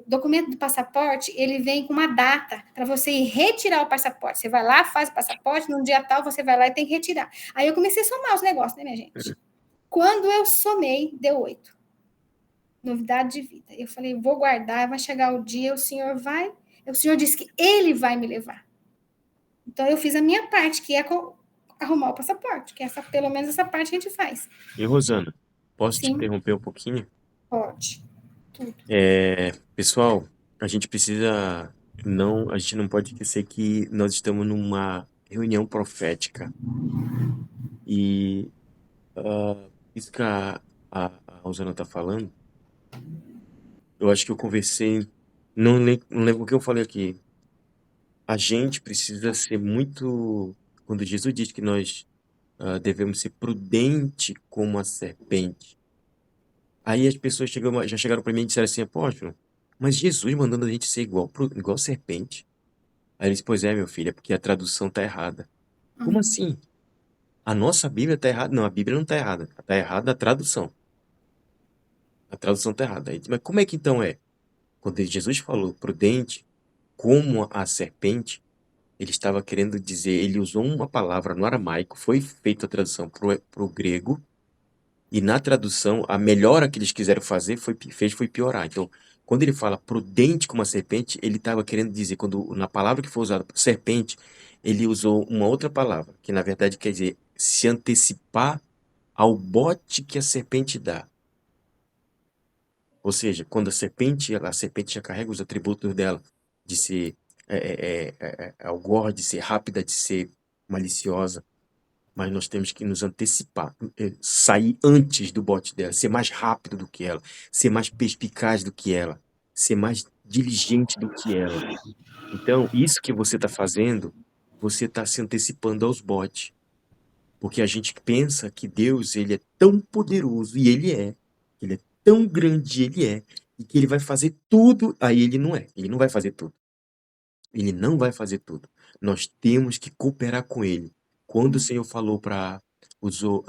documento do passaporte, ele vem com uma data para você ir retirar o passaporte. Você vai lá, faz o passaporte, num dia tal você vai lá e tem que retirar. Aí eu comecei a somar os negócios, né, minha gente? Quando eu somei, deu 8. Novidade de vida. Eu falei, vou guardar, vai chegar o dia, o senhor disse que ele vai me levar. Então eu fiz a minha parte, que é arrumar o passaporte, que pelo menos essa parte a gente faz. E Rosana, posso te Sim. interromper um pouquinho? Pode. Tudo. Pessoal, a gente não pode esquecer que nós estamos numa reunião profética. E isso que a Rosana está falando, eu acho que eu conversei, não lembro o que eu falei aqui. A gente precisa ser muito, quando Jesus diz que nós devemos ser prudente como a serpente. Aí as pessoas já chegaram para mim e disseram assim, apóstolo, Mas Jesus mandando a gente ser igual serpente. Aí ele disse, pois é, meu filho, é porque a tradução tá errada. Como assim? A nossa Bíblia tá errada? Não, a Bíblia não tá errada. Tá errada a tradução. A tradução tá errada. Aí, mas como é que então é? Quando Jesus falou prudente, como a serpente, ele estava querendo dizer, ele usou uma palavra no aramaico, foi feita a tradução pro grego, e na tradução, a melhora que eles quiseram fazer foi piorar. Então, quando ele fala prudente como a serpente, ele estava querendo dizer, na palavra que foi usada por serpente, ele usou uma outra palavra, que na verdade quer dizer se antecipar ao bote que a serpente dá. Ou seja, quando a serpente já carrega os atributos dela, de ser algor, de ser rápida, de ser maliciosa, mas nós temos que nos antecipar, sair antes do bote dela, ser mais rápido do que ela, ser mais perspicaz do que ela, ser mais diligente do que ela. Então, isso que você está fazendo, você está se antecipando aos botes. Porque a gente pensa que Deus, ele é tão poderoso, e ele é tão grande, ele é, e que ele vai fazer tudo, aí ele não é, ele não vai fazer tudo. Ele não vai fazer tudo. Nós temos que cooperar com ele. Quando o Senhor falou para usou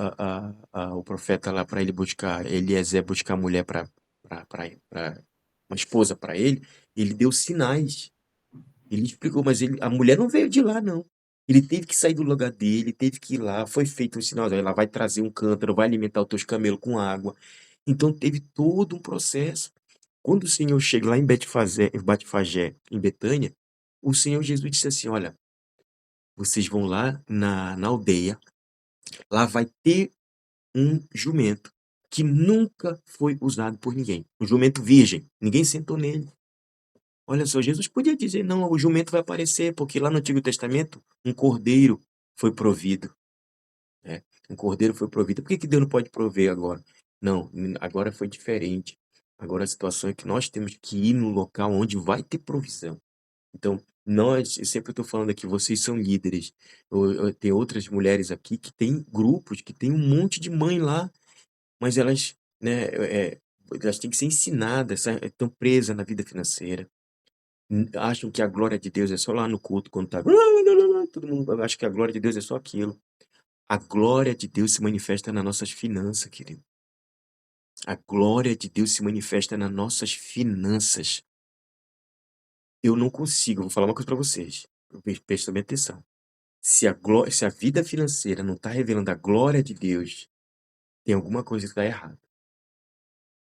o profeta lá para ele buscar, Eliezer buscar mulher para uma esposa para ele deu sinais. Ele explicou, mas a mulher não veio de lá, não. Ele teve que sair do lugar dele, teve que ir lá, foi feito um sinal, ela vai trazer um cântaro, vai alimentar os teus camelos com água. Então teve todo um processo. Quando o Senhor chega lá em Betfagé, em Betânia, o Senhor Jesus disse assim, olha, vocês vão lá na aldeia, lá vai ter um jumento que nunca foi usado por ninguém. Um jumento virgem, ninguém sentou nele. Olha só, Jesus podia dizer, não, o jumento vai aparecer, porque lá no Antigo Testamento, um cordeiro foi provido. Né? Um cordeiro foi provido. Por que Deus não pode prover agora? Não, agora foi diferente. Agora a situação é que nós temos que ir no local onde vai ter provisão. Então, eu sempre estou falando aqui, vocês são líderes. Tem outras mulheres aqui que têm grupos, que tem um monte de mãe lá, mas elas, né, elas têm que ser ensinadas, estão presas na vida financeira. Acham que a glória de Deus é só lá no culto, quando tá. Todo mundo acha que a glória de Deus é só aquilo. A glória de Deus se manifesta nas nossas finanças, querido. A glória de Deus se manifesta nas nossas finanças. Eu não consigo, vou falar uma coisa para vocês. Prestem bem atenção. Se a vida financeira não está revelando a glória de Deus, tem alguma coisa que está errada.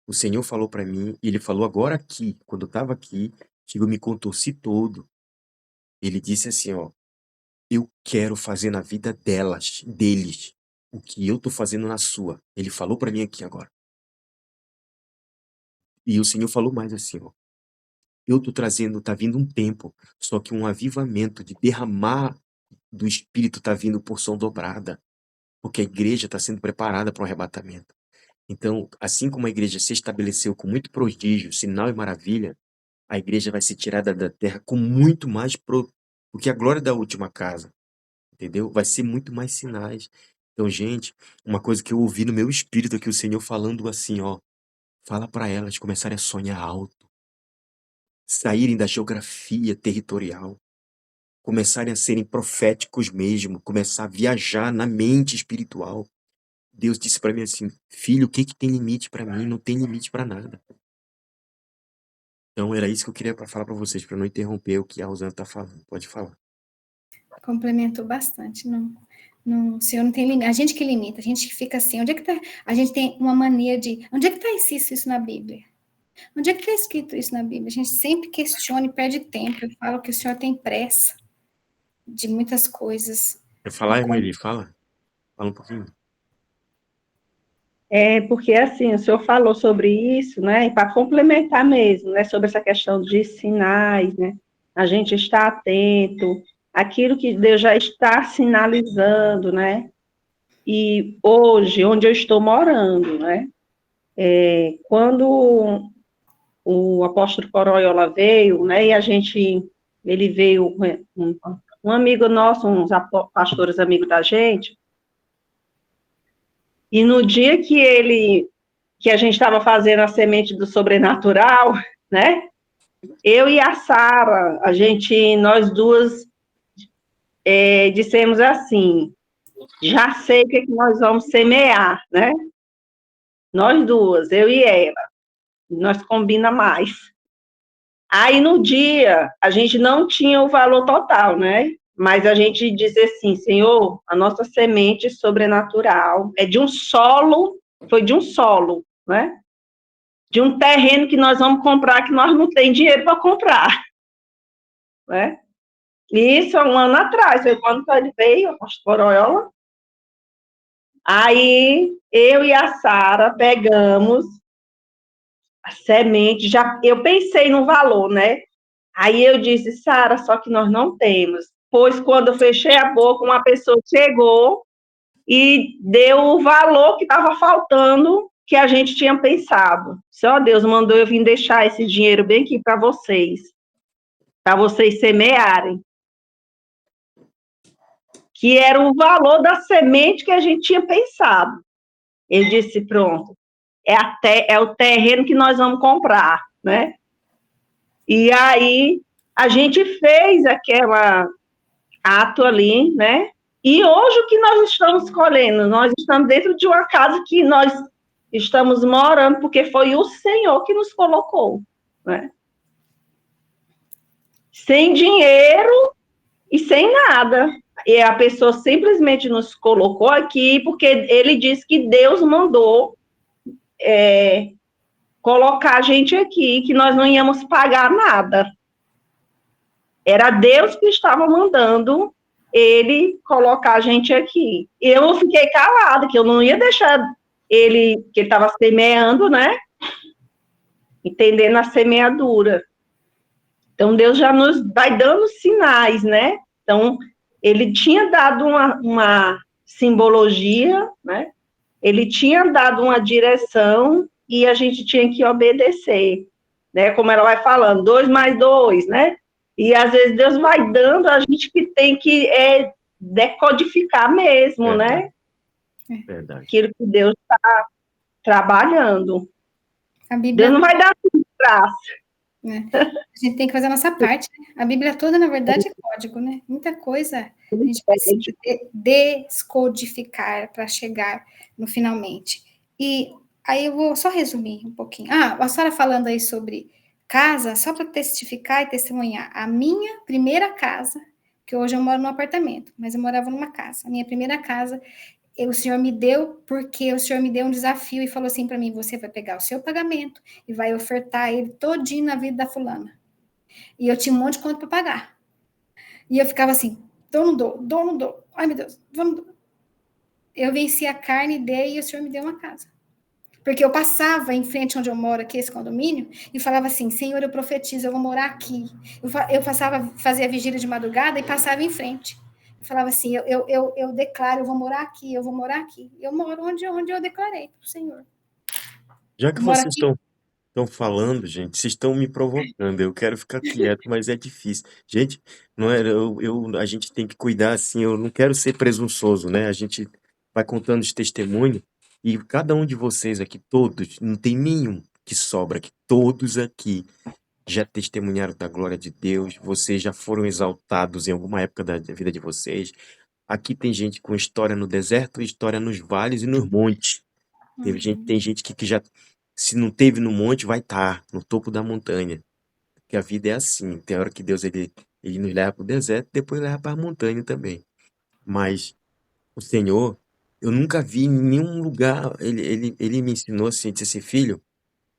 O Senhor falou para mim, e Ele falou agora aqui, quando eu estava aqui, chegou, me contorci todo. Ele disse assim, ó, eu quero fazer na vida deles, o que eu tô fazendo na sua. Ele falou para mim aqui agora. E o Senhor falou mais assim, ó, eu tô trazendo, tá vindo um tempo, só que um avivamento de derramar do Espírito tá vindo por porção dobrada, porque a igreja está sendo preparada para o arrebatamento. Então, assim como a igreja se estabeleceu com muito prodígio, sinal e maravilha, a igreja vai ser tirada da terra com muito mais porque a glória da última casa, entendeu? Vai ser muito mais sinais. Então, gente, uma coisa que eu ouvi no meu espírito aqui, o Senhor falando assim, ó, fala para elas começarem a sonhar alto, saírem da geografia territorial, começarem a serem proféticos mesmo, começar a viajar na mente espiritual. Deus disse para mim assim, filho, o que que tem limite para mim? Não tem limite para nada. Então era isso que eu queria falar para vocês, para não interromper o que a Rosana tá falando. Pode falar. Complementou bastante, não, o Senhor não tem limite, a gente que limita, a gente que fica assim, onde é que tá, a gente tem uma mania de, onde é que está isso na Bíblia? Onde é que está escrito isso na Bíblia? A gente sempre questiona e perde tempo, eu falo que o Senhor tem pressa de muitas coisas. Quer falar, irmã Eli? Fala. Fala um pouquinho. Porque assim, o senhor falou sobre isso, né? E para complementar mesmo, né? Sobre essa questão de sinais, né? A gente está atento, aquilo que Deus já está sinalizando, né? E hoje, onde eu estou morando, né? Quando o apóstolo Coroiola veio, né? E ele veio, um amigo nosso, uns pastores amigos da gente, e no dia que a gente estava fazendo a semente do sobrenatural, né? Eu e a Sara, nós duas dissemos assim, já sei o que nós vamos semear, né? Nós duas, eu e ela, nós combina mais. Aí no dia, a gente não tinha o valor total, né? Mas a gente disse assim, Senhor, a nossa semente sobrenatural é de um solo, foi de um solo, né? De um terreno que nós vamos comprar, que nós não temos dinheiro para comprar, né? Isso há um ano atrás, foi quando ele veio, a pastora Oyola. Aí eu e a Sara pegamos a semente, eu pensei no valor, né? Aí eu disse, Sara, só que nós não temos. Pois quando eu fechei a boca, uma pessoa chegou e deu o valor que estava faltando, que a gente tinha pensado. Só Deus mandou eu vir deixar esse dinheiro bem aqui para vocês semearem. Que era o valor da semente que a gente tinha pensado. Ele disse, pronto, é o terreno que nós vamos comprar, né? E aí, a gente fez aquela ato ali, né? E hoje o que nós estamos colhendo? Nós estamos dentro de uma casa que nós estamos morando, porque foi o Senhor que nos colocou, né? Sem dinheiro e sem nada. E a pessoa simplesmente nos colocou aqui porque ele disse que Deus mandou colocar a gente aqui, que nós não íamos pagar nada. Era Deus que estava mandando ele colocar a gente aqui. Eu fiquei calada, que eu não ia deixar ele, que ele estava semeando, né? Entendendo a semeadura. Então, Deus já nos vai dando sinais, né? Então, ele tinha dado uma simbologia, né? Ele tinha dado uma direção e a gente tinha que obedecer, né? Como ela vai falando, 2 mais 2, né? E às vezes Deus vai dando, a gente que tem que decodificar mesmo, Verdade. né? Verdade. Aquilo que Deus está trabalhando. A Bíblia, Deus não vai dar tudo graça. né? A gente tem que fazer a nossa parte, né? A Bíblia toda, na verdade, é código, né? Muita coisa a gente precisa descodificar para chegar no finalmente. E aí eu vou só resumir um pouquinho. A senhora falando aí sobre casa, só para testificar e testemunhar. A minha primeira casa, que hoje eu moro num apartamento, mas eu morava numa casa. A minha primeira casa, o Senhor me deu, porque o Senhor me deu um desafio e falou assim para mim, você vai pegar o seu pagamento e vai ofertar ele todinho na vida da fulana. E eu tinha um monte de conta para pagar. E eu ficava assim, dou, não dou, dou, não dou. Ai, meu Deus, vamos. Eu venci a carne, dei e o Senhor me deu uma casa. Porque eu passava em frente onde eu moro, aqui, esse condomínio, e falava assim, Senhor, eu profetizo, eu vou morar aqui. Eu fazia vigília de madrugada e passava em frente. Eu falava assim, eu declaro, eu vou morar aqui, eu vou morar aqui. Eu moro onde eu declarei para o Senhor. Já que Eu moro vocês aqui. estão falando, gente, vocês estão me provocando. Eu quero ficar quieto, mas é difícil. Gente, não é, a gente tem que cuidar assim. Eu não quero ser presunçoso, né? A gente vai contando os testemunhos e cada um de vocês aqui, todos, não tem nenhum que sobra, que todos aqui já testemunharam da glória de Deus. Vocês já foram exaltados em alguma época da vida de vocês. Aqui tem gente com história no deserto, história nos vales e nos montes. Tem gente que já, se não teve no monte, vai estar no topo da montanha. Porque a vida é assim. Tem hora que Deus ele nos leva para o deserto, depois leva para a montanha também. Mas o Senhor, eu nunca vi em nenhum lugar. Ele me ensinou assim, disse assim, filho,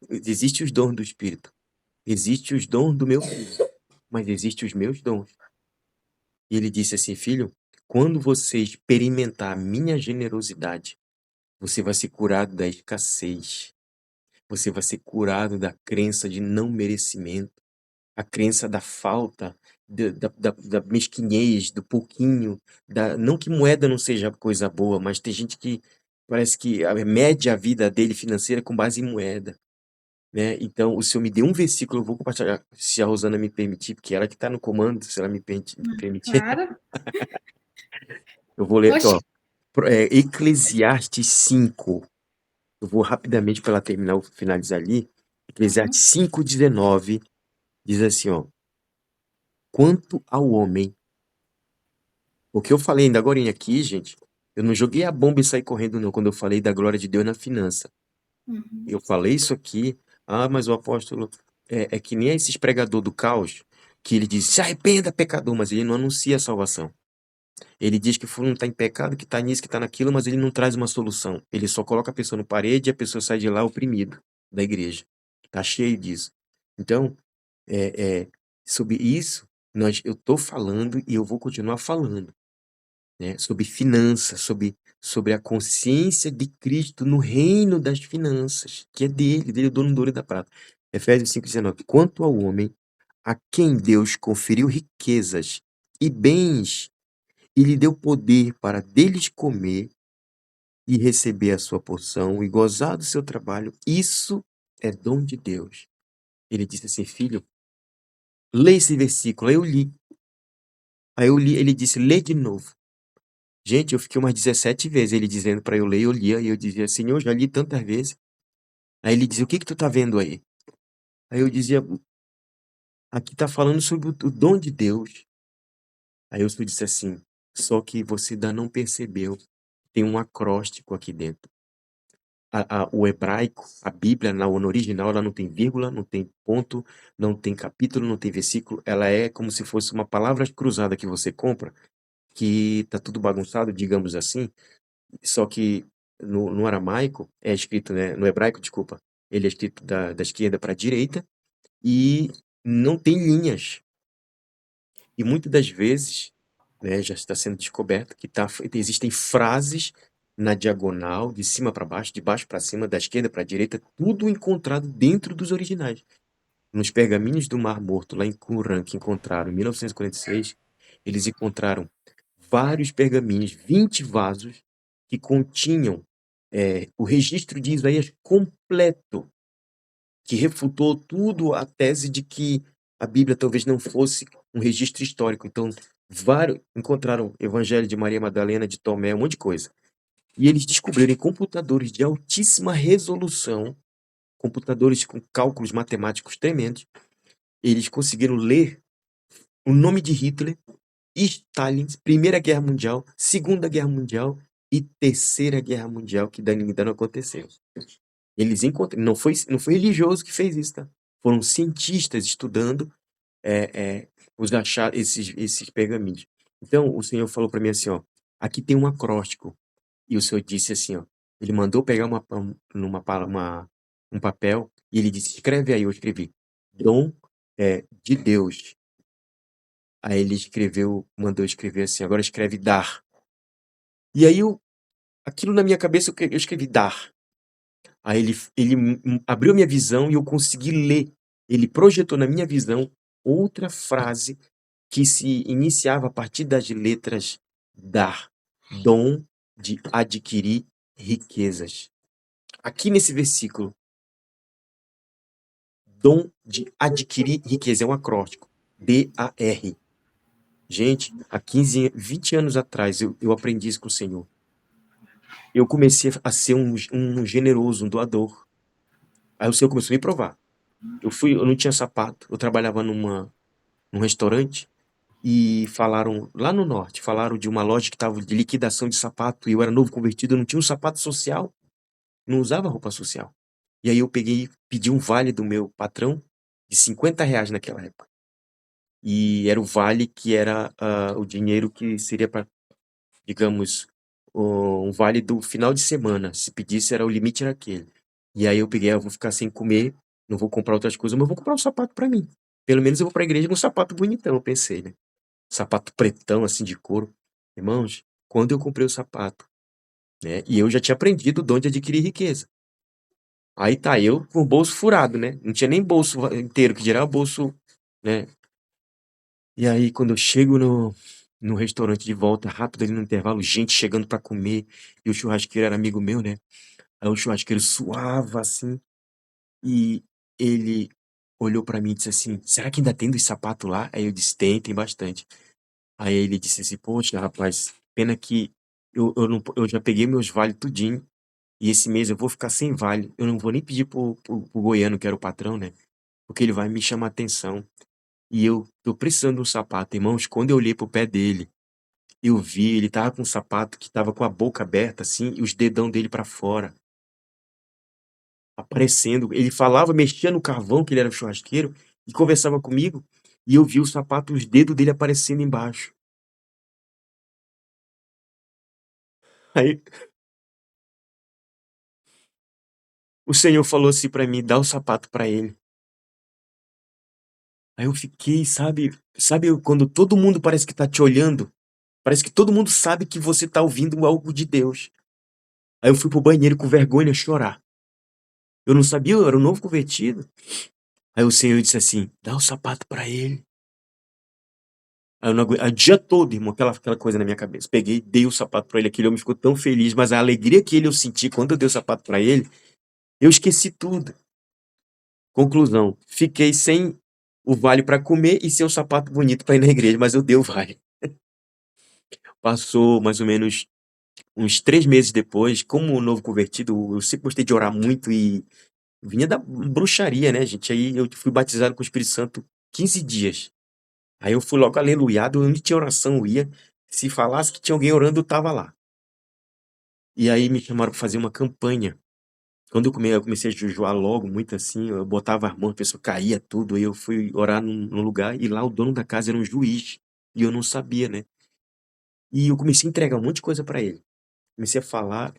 existem os dons do Espírito, existem os dons do meu filho, mas existem os meus dons. E ele disse assim, filho, quando você experimentar a minha generosidade, você vai ser curado da escassez. Você vai ser curado da crença de não merecimento, a crença da falta, da mesquinhez, do pouquinho, não que moeda não seja coisa boa, mas tem gente que parece que mede a vida dele financeira com base em moeda, né? Então, o Senhor me deu um versículo, eu vou compartilhar, se a Rosana me permitir, porque ela que está no comando, se ela me permitir, Claro. eu vou ler aqui, Oxe. ó, Eclesiastes 5. Eu vou rapidamente para ela terminar, finalizar ali. Eclesiastes 5:19 Diz assim, ó, quanto ao homem, o que eu falei ainda agora aqui, gente, eu não joguei a bomba e saí correndo, não, quando eu falei da glória de Deus na finança. Uhum. Eu falei isso aqui, mas o apóstolo é que nem esses pregador do caos, que ele diz, se arrependa, pecador, mas ele não anuncia a salvação. Ele diz que fulano está em pecado, que está nisso, que está naquilo, mas ele não traz uma solução. Ele só coloca a pessoa no parede e a pessoa sai de lá oprimido da igreja. Tá cheio disso. Então, sobre isso, eu estou falando e eu vou continuar falando, né? Sobre finanças, sobre a consciência de Cristo no reino das finanças, que é dele é o dono do ouro e da prata. Efésios 5,19. Quanto ao homem, a quem Deus conferiu riquezas e bens e lhe deu poder para deles comer e receber a sua porção e gozar do seu trabalho, isso é dom de Deus. Ele disse assim, filho, lê esse versículo. Aí eu li. Ele disse, lê de novo. Gente, eu fiquei umas 17 vezes ele dizendo para eu ler, eu lia, e eu dizia, Senhor, já li tantas vezes. Aí ele dizia, o que que tu tá vendo aí? Aí eu dizia, aqui tá falando sobre o dom de Deus. Aí eu só disse assim, só que você ainda não percebeu, tem um acróstico aqui dentro. O hebraico, a Bíblia, no original, ela não tem vírgula, não tem ponto, não tem capítulo, não tem versículo. Ela é como se fosse uma palavra cruzada que você compra, que tá tudo bagunçado, digamos assim. Só que no aramaico é escrito, né? No hebraico, desculpa, ele é escrito da esquerda para a direita e não tem linhas. E muitas das vezes, né, já está sendo descoberto que existem frases na diagonal, de cima para baixo, de baixo para cima, da esquerda para a direita, tudo encontrado dentro dos originais. Nos pergaminhos do Mar Morto, lá em Qumran, que encontraram em 1946, eles encontraram vários pergaminhos, 20 vasos, que continham o registro de Isaías completo, que refutou tudo a tese de que a Bíblia talvez não fosse um registro histórico. Então, encontraram Evangelho de Maria Madalena, de Tomé, um monte de coisa. E eles descobriram em computadores de altíssima resolução, computadores com cálculos matemáticos tremendos, eles conseguiram ler o nome de Hitler, Stalin, Primeira Guerra Mundial, Segunda Guerra Mundial e Terceira Guerra Mundial, que ainda não aconteceu. Eles encontram, não foi religioso que fez isso, tá? Foram cientistas estudando esses pergaminhos. Então, o Senhor falou para mim assim, ó, aqui tem um acróstico. E o Senhor disse assim, ó, ele mandou pegar um papel e ele disse, escreve aí. Eu escrevi, dom de Deus. Aí ele mandou escrever assim, agora escreve dar. E aí aquilo na minha cabeça eu escrevi dar. Aí ele abriu minha visão e eu consegui ler. Ele projetou na minha visão outra frase que se iniciava a partir das letras dar, dom de adquirir riquezas. Aqui nesse versículo, dom de adquirir riqueza, é um acróstico, D-A-R. Gente, há 20 anos atrás eu aprendi isso com o Senhor. Eu comecei a ser um generoso, um doador. Aí o Senhor começou a me provar. Eu não tinha sapato, eu trabalhava num restaurante e falaram, lá no norte, falaram de uma loja que estava de liquidação de sapato e eu era novo convertido, eu não tinha um sapato social, não usava roupa social. E aí eu pedi um vale do meu patrão de R$ 50 naquela época. E era o vale que era o dinheiro que seria para, digamos, um vale do final de semana. Se pedisse, o limite era aquele. E aí eu peguei, eu vou ficar sem comer, não vou comprar outras coisas, mas eu vou comprar um sapato para mim. Pelo menos eu vou para a igreja com um sapato bonitão, eu pensei, né? Sapato pretão, assim, de couro. Irmãos, quando eu comprei o sapato, né? E eu já tinha aprendido o dom de adquirir riqueza. Aí tá, eu com o bolso furado, né? Não tinha nem bolso inteiro, que dirá o bolso, né? E aí, quando eu chego no restaurante de volta, rápido ali no intervalo, gente chegando pra comer, e o churrasqueiro era amigo meu, né? Aí o churrasqueiro suava assim, e ele olhou pra mim e disse assim: será que ainda tem dos sapatos lá? Aí eu disse: tem bastante. Aí ele disse assim: poxa, rapaz, pena que eu já peguei meus vales tudinho, e esse mês eu vou ficar sem vale. Eu não vou nem pedir pro goiano, que era o patrão, né? porque ele vai me chamar atenção. E eu tô precisando de um sapato. Irmãos, quando eu olhei pro pé dele, eu vi, ele tava com um sapato que tava com a boca aberta, assim, e os dedão dele pra fora, aparecendo. Ele falava, mexia no carvão, que ele era churrasqueiro, e conversava comigo, e eu vi o sapato, os dedos dele aparecendo embaixo. Aí o Senhor falou assim pra mim, dá o sapato pra ele. Aí eu fiquei, sabe quando todo mundo parece que tá te olhando? Parece que todo mundo sabe que você tá ouvindo algo de Deus. Aí eu fui pro banheiro com vergonha chorar. Eu não sabia, eu era um novo convertido. Aí o Senhor disse assim, dá o sapato pra ele. Aí eu não aguento, o dia todo, irmão, aquela coisa na minha cabeça. Peguei, dei o sapato pra ele, aquele homem ficou tão feliz, mas a alegria que eu senti quando eu dei o sapato pra ele, eu esqueci tudo. Conclusão, fiquei sem o vale pra comer e sem o sapato bonito pra ir na igreja, mas eu dei o vale. Passou mais ou menos uns 3 meses depois, como novo convertido, eu sempre gostei de orar muito e vinha da bruxaria, né, gente? Aí eu fui batizado com o Espírito Santo 15 dias. Aí eu fui logo aleluiado, onde tinha oração eu ia. Se falasse que tinha alguém orando, eu tava lá. E aí me chamaram pra fazer uma campanha. Quando eu comecei a jejuar logo, muito assim, eu botava as mãos, a pessoa caía tudo, aí eu fui orar num lugar e lá o dono da casa era um juiz. E eu não sabia, né? E eu comecei a entregar um monte de coisa pra ele. Comecei a falar,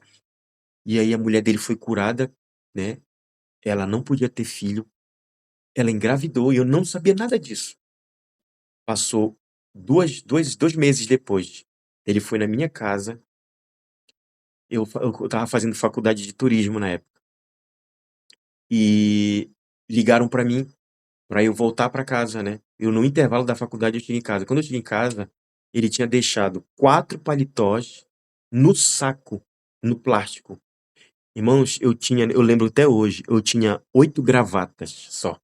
e aí a mulher dele foi curada, né? Ela não podia ter filho, ela engravidou e eu não sabia nada disso. Passou 2 meses depois, ele foi na minha casa, eu tava fazendo faculdade de turismo na época, e ligaram pra mim, pra eu voltar pra casa, né? Eu, no intervalo da faculdade, eu cheguei em casa. Quando eu cheguei em casa, ele tinha deixado 4 paletós no saco, no plástico. Irmãos, eu lembro até hoje, eu tinha 8 gravatas só.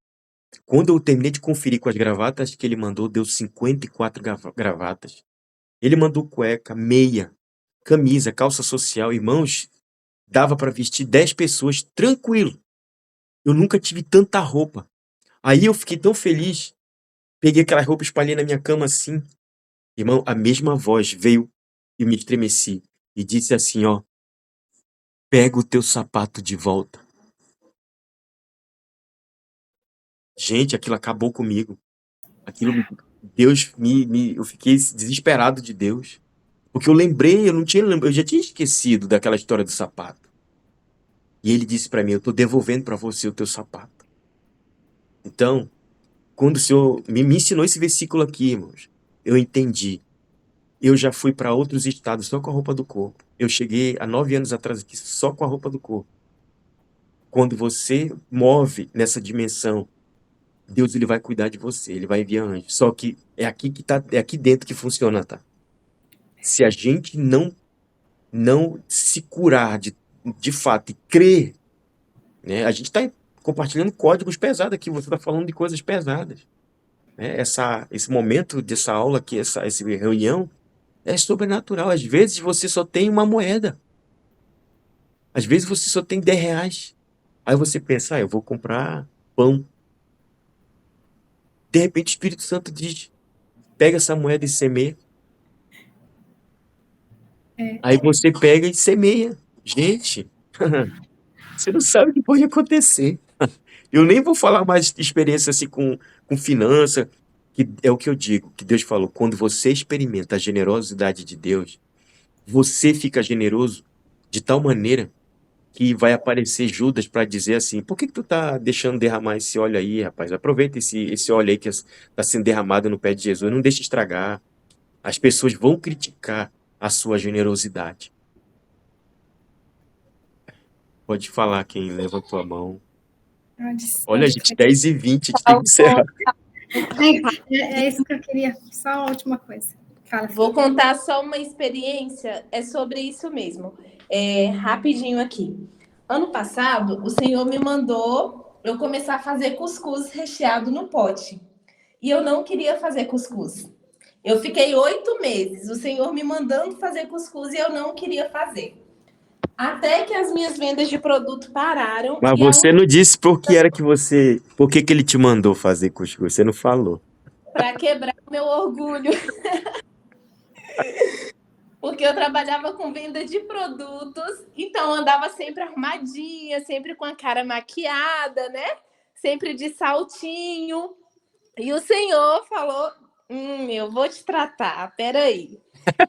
Quando eu terminei de conferir com as gravatas que ele mandou, deu 54 gravatas. Ele mandou cueca, meia, camisa, calça social. Irmãos, dava pra vestir 10 pessoas tranquilo. Eu nunca tive tanta roupa. Aí eu fiquei tão feliz, peguei aquela roupa, espalhei na minha cama assim. Irmão, a mesma voz veio e me estremeci e disse assim, ó, pega o teu sapato de volta. Gente, aquilo acabou comigo. Aquilo, eu fiquei desesperado de Deus. Porque eu lembrei, eu já tinha esquecido daquela história do sapato. E ele disse pra mim, eu tô devolvendo pra você o teu sapato. Então, quando o Senhor me ensinou esse versículo aqui, irmãos, eu entendi. Eu já fui pra outros estados só com a roupa do corpo. Eu cheguei há 9 anos atrás aqui só com a roupa do corpo. Quando você move nessa dimensão, Deus ele vai cuidar de você, ele vai enviar anjos. Só que é aqui dentro que funciona, tá? Se a gente não se curar de fato e crer, né? A gente está compartilhando códigos pesados aqui, você está falando de coisas pesadas, né? Esse momento dessa aula aqui, essa reunião, é sobrenatural. Às vezes você só tem uma moeda. Às vezes você só tem 10 reais. Aí você pensa, eu vou comprar pão. De repente o Espírito Santo diz, pega essa moeda e semeia. Aí você pega e semeia. Gente, você não sabe o que pode acontecer. Eu nem vou falar mais de experiência assim com finança, que é o que eu digo, que Deus falou, quando você experimenta a generosidade de Deus, você fica generoso de tal maneira que vai aparecer Judas para dizer assim, por que tu tá deixando derramar esse óleo aí, rapaz? Aproveita esse óleo aí que está sendo derramado no pé de Jesus, não deixa estragar. As pessoas vão criticar a sua generosidade. Pode falar quem levantou a mão. Olha, gente, 10h20, a gente tem que encerrar. É isso que eu queria, só a última coisa. Fala. Vou contar só uma experiência, é sobre isso mesmo. Rapidinho aqui. Ano passado, o Senhor me mandou eu começar a fazer cuscuz recheado no pote. E eu não queria fazer cuscuz. Eu fiquei 8 meses, o Senhor me mandando fazer cuscuz e eu não queria fazer. Até que as minhas vendas de produto pararam. Mas E a você não disse por que ele te mandou fazer cuscuz, você não falou. para quebrar meu orgulho. Porque eu trabalhava com venda de produtos, então andava sempre arrumadinha, sempre com a cara maquiada, né? Sempre de saltinho. E o senhor falou: eu vou te tratar, peraí.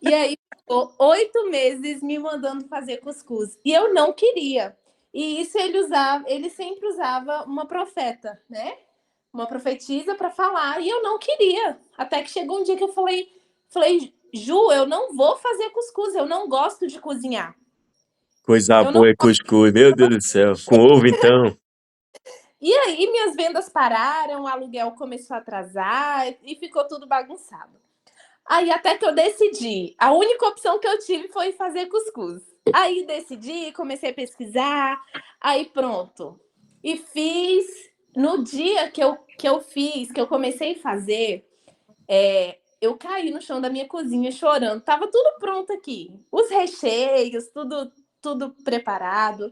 E aí ficou 8 meses me mandando fazer cuscuz. E eu não queria. E isso ele sempre usava uma profeta, né? Uma profetisa para falar, e eu não queria. Até que chegou um dia que eu falei, Ju, eu não vou fazer cuscuz, eu não gosto de cozinhar. Coisa Eu não boa é cuscuz, meu Deus do céu. Com ovo, então. E aí minhas vendas pararam, o aluguel começou a atrasar e ficou tudo bagunçado. Aí até que eu decidi, a única opção que eu tive foi fazer cuscuz. Aí decidi, comecei a pesquisar, aí pronto. E fiz. No dia que eu comecei a fazer, eu caí no chão da minha cozinha chorando. Tava tudo pronto aqui. Os recheios, tudo preparado.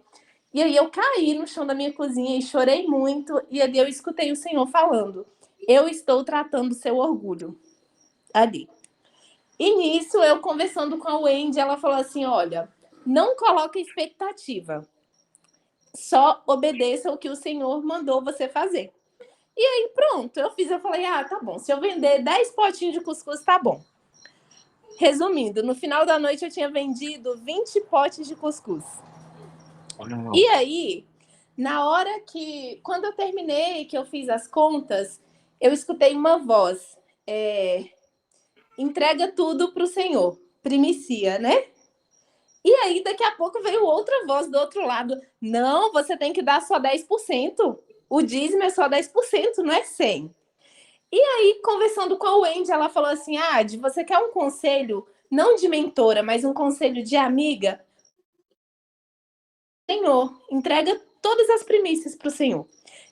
E aí eu caí no chão da minha cozinha e chorei muito. E ali eu escutei o Senhor falando: eu estou tratando o seu orgulho ali. E nisso, eu conversando com a Wendy, ela falou assim: olha, não coloca expectativa. Só obedeça o que o Senhor mandou você fazer. E aí, pronto, eu falei, tá bom, se eu vender 10 potinhos de cuscuz, tá bom. Resumindo, no final da noite eu tinha vendido 20 potes de cuscuz. Uau. E aí, quando eu terminei, que eu fiz as contas, eu escutei uma voz, entrega tudo para o Senhor, primicia, né? E aí, daqui a pouco veio outra voz do outro lado, não, você tem que dar só 10%, o dízimo é só 10%, não é 100%. E aí, conversando com a Wendy, ela falou assim, você quer um conselho, não de mentora, mas um conselho de amiga? Senhor, entrega todas as primícias para o Senhor.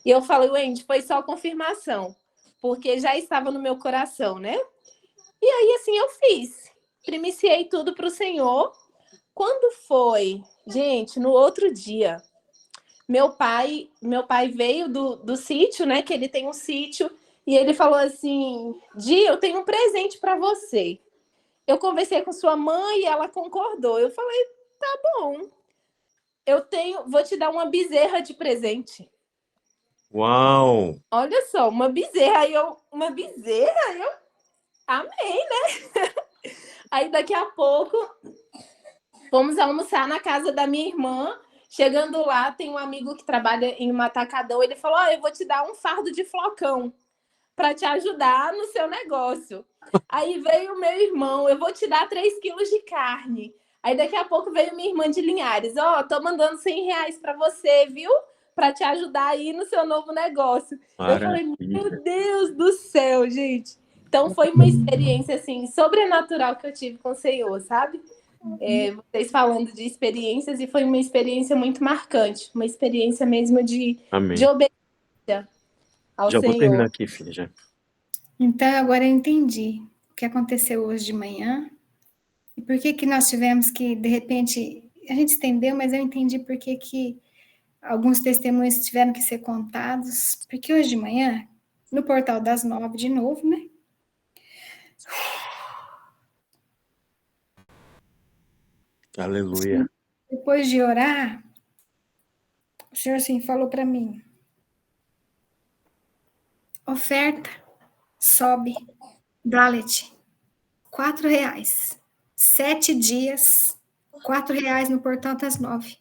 E eu falei, Wendy, foi só confirmação, porque já estava no meu coração, né? E aí, assim, eu fiz. Primiciei tudo para o Senhor. Quando foi, gente, no outro dia, meu pai veio do sítio, né? Que ele tem um sítio, e ele falou assim: Di, eu tenho um presente para você. Eu conversei com sua mãe e ela concordou. Eu falei, tá bom. Vou te dar uma bezerra de presente. Uau! Olha só, uma bezerra. Uma bezerra? Eu amei, né? Aí daqui a pouco fomos almoçar na casa da minha irmã. Chegando lá, tem um amigo que trabalha em um atacadão. Ele falou: eu vou te dar um fardo de flocão para te ajudar no seu negócio. Aí veio o meu irmão: eu vou te dar 3 quilos de carne. Aí daqui a pouco veio minha irmã de Linhares: tô mandando R$100 para você, viu? Para te ajudar aí no seu novo negócio. Eu falei: meu Deus do céu, gente. Então foi uma experiência assim sobrenatural que eu tive com o Senhor, sabe? Vocês falando de experiências, e foi uma experiência muito marcante, uma experiência mesmo de obediência ao Já Senhor. vou terminar aqui, filha, já. Então, agora eu entendi o que aconteceu hoje de manhã e por que nós tivemos que, de repente, a gente estendeu, mas eu entendi por que alguns testemunhos tiveram que ser contados, porque hoje de manhã, no Portal das 9, de novo, né? Aleluia. Depois de orar, o Senhor assim falou para mim: oferta, sobe, Dalet, R$4. 7 dias, R$4 no Portal das 9.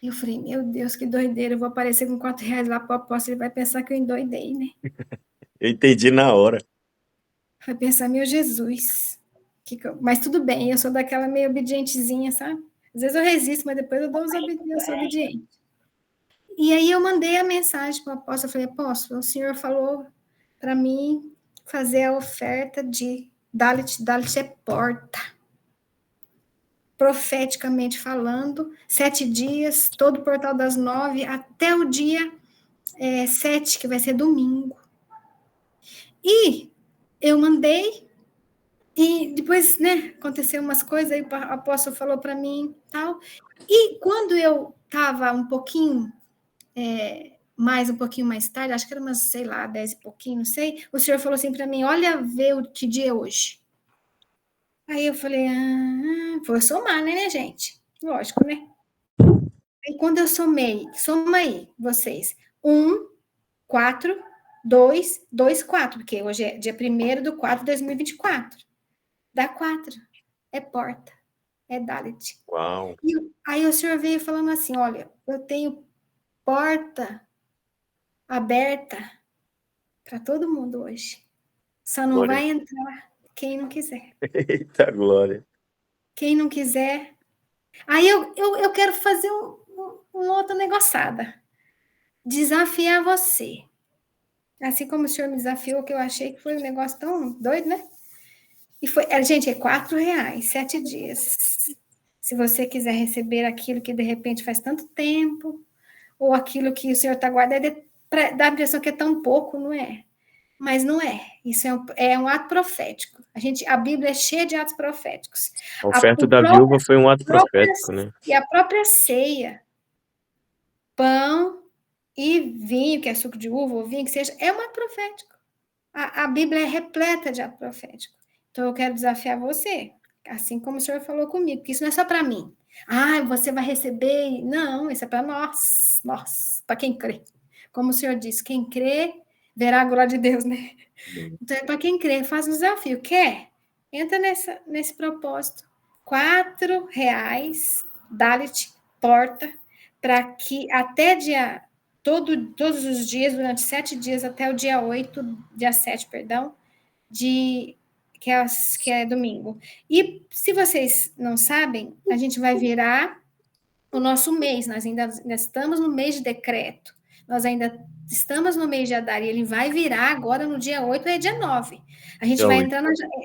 E eu falei, meu Deus, que doideira, eu vou aparecer com R$4 lá para o apóstolo, ele vai pensar que eu endoidei, né? Eu entendi na hora. Vai pensar, meu Jesus. Mas tudo bem, eu sou daquela meio obedientezinha, sabe? Às vezes eu resisto, mas depois eu sou obediente. E aí eu mandei a mensagem para o apóstolo, eu falei, apóstolo, o senhor falou para mim fazer a oferta de Dalet é porta. Profeticamente falando, 7 dias, todo o Portal das 9, até o dia 7, que vai ser domingo. E eu mandei, E depois, né, aconteceu umas coisas, aí o apóstolo falou para mim, tal. E quando eu estava um pouquinho um pouquinho mais tarde, acho que era umas, sei lá, 10 e pouquinho, não sei, o senhor falou assim para mim, olha, vê que dia é hoje. Aí eu falei, vou somar, né, gente? Lógico, né? Aí quando eu somei, soma aí, vocês, 4, 2, 2, 4, porque hoje é dia 1º de 4 de 2024. Dá 4. É porta, é Dalit. Uau, E aí o senhor veio falando assim, olha, eu tenho porta aberta para todo mundo hoje. Só não glória. vai entrar quem não quiser. Eita glória. Quem não quiser. Aí eu quero fazer uma outra negoçada. Desafiar você. Assim como o senhor me desafiou, que eu achei que foi um negócio tão doido, né? E foi, gente, é R$ 4, 7 dias. Se você quiser receber aquilo que de repente faz tanto tempo, ou aquilo que o senhor está guardando, dá a impressão que é tão pouco, não é? Mas não é. Isso é um ato profético. A Bíblia é cheia de atos proféticos. A oferta da viúva foi um ato profético, né? E a própria ceia, pão e vinho, que é suco de uva ou vinho, que seja, é um ato profético. A Bíblia é repleta de ato profético. Então, eu quero desafiar você, assim como o senhor falou comigo, que isso não é só para mim. Você vai receber. Não, isso é para nós, para quem crê. Como o senhor disse, quem crê verá a glória de Deus, né? Então, é para quem crê, faz um desafio. Quer? Entra nesse propósito. R$ 4, Dalit, porta, para que até todos os dias, durante 7 dias, até o dia 8, dia 7, perdão, que é domingo. E se vocês não sabem, a gente vai virar o nosso mês, nós ainda estamos no mês de decreto, nós ainda estamos no mês de Adar, e ele vai virar agora no dia 8, é dia 9. A gente Dia vai 8.